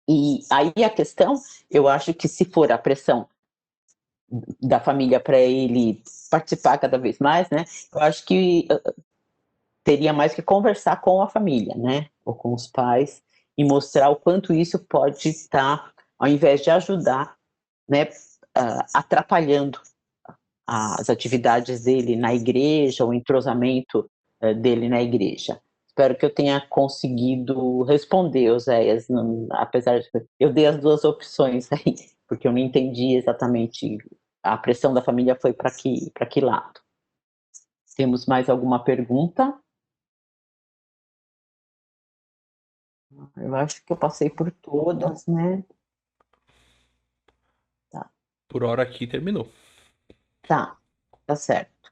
Speaker 1: E aí a questão, eu acho que se for a pressão da família para ele participar cada vez mais, né? Eu acho que teria mais que conversar com a família, né? Ou com os pais e mostrar o quanto isso pode estar, ao invés de ajudar, né? Atrapalhando as atividades dele na igreja, o entrosamento dele na igreja. Espero que eu tenha conseguido responder, Oséias, apesar de eu dei as duas opções aí, porque eu não entendi exatamente a pressão da família foi para que lado. Temos mais alguma pergunta? Eu acho que eu passei por todas, né? Tá.
Speaker 3: Por hora aqui terminou.
Speaker 1: Tá certo.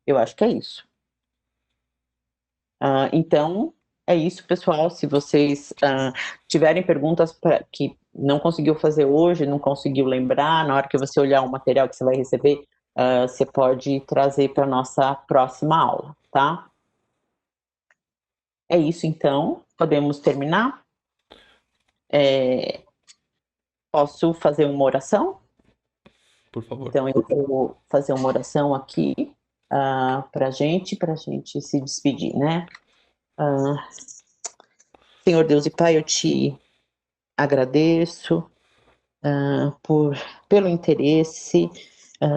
Speaker 1: Eu acho que é isso. Então, é isso, pessoal. Se vocês tiverem perguntas que não conseguiu fazer hoje, não conseguiu lembrar, na hora que você olhar o material que você vai receber, você pode trazer para a nossa próxima aula, tá? É isso, então. Podemos terminar? Posso fazer uma oração?
Speaker 3: Por favor.
Speaker 1: Então, eu vou fazer uma oração aqui para a gente se despedir, né? Senhor Deus e Pai, eu te agradeço pelo interesse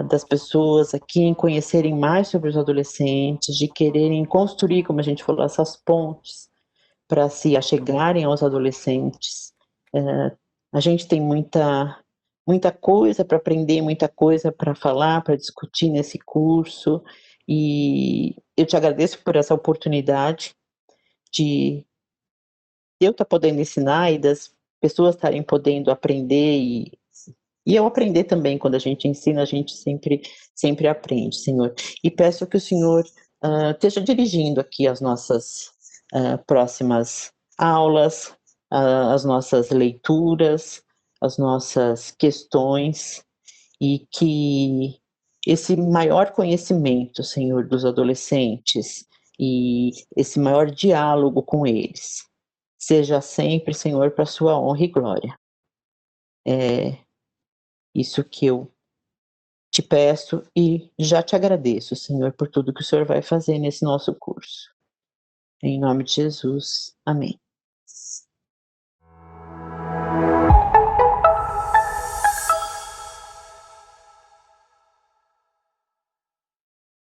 Speaker 1: das pessoas aqui em conhecerem mais sobre os adolescentes, de quererem construir, como a gente falou, essas pontes para se achegarem aos adolescentes. A gente tem muita coisa para aprender, muita coisa para falar, para discutir nesse curso, e eu te agradeço por essa oportunidade de eu estar podendo ensinar e das pessoas estarem podendo aprender e eu aprender também. Quando a gente ensina, a gente sempre aprende, Senhor. E peço que o Senhor esteja dirigindo aqui as nossas próximas aulas, as nossas leituras, as nossas questões, e que esse maior conhecimento, Senhor, dos adolescentes e esse maior diálogo com eles seja sempre, Senhor, para a sua honra e glória. É isso que eu te peço e já te agradeço, Senhor, por tudo que o Senhor vai fazer nesse nosso curso. Em nome de Jesus. Amém.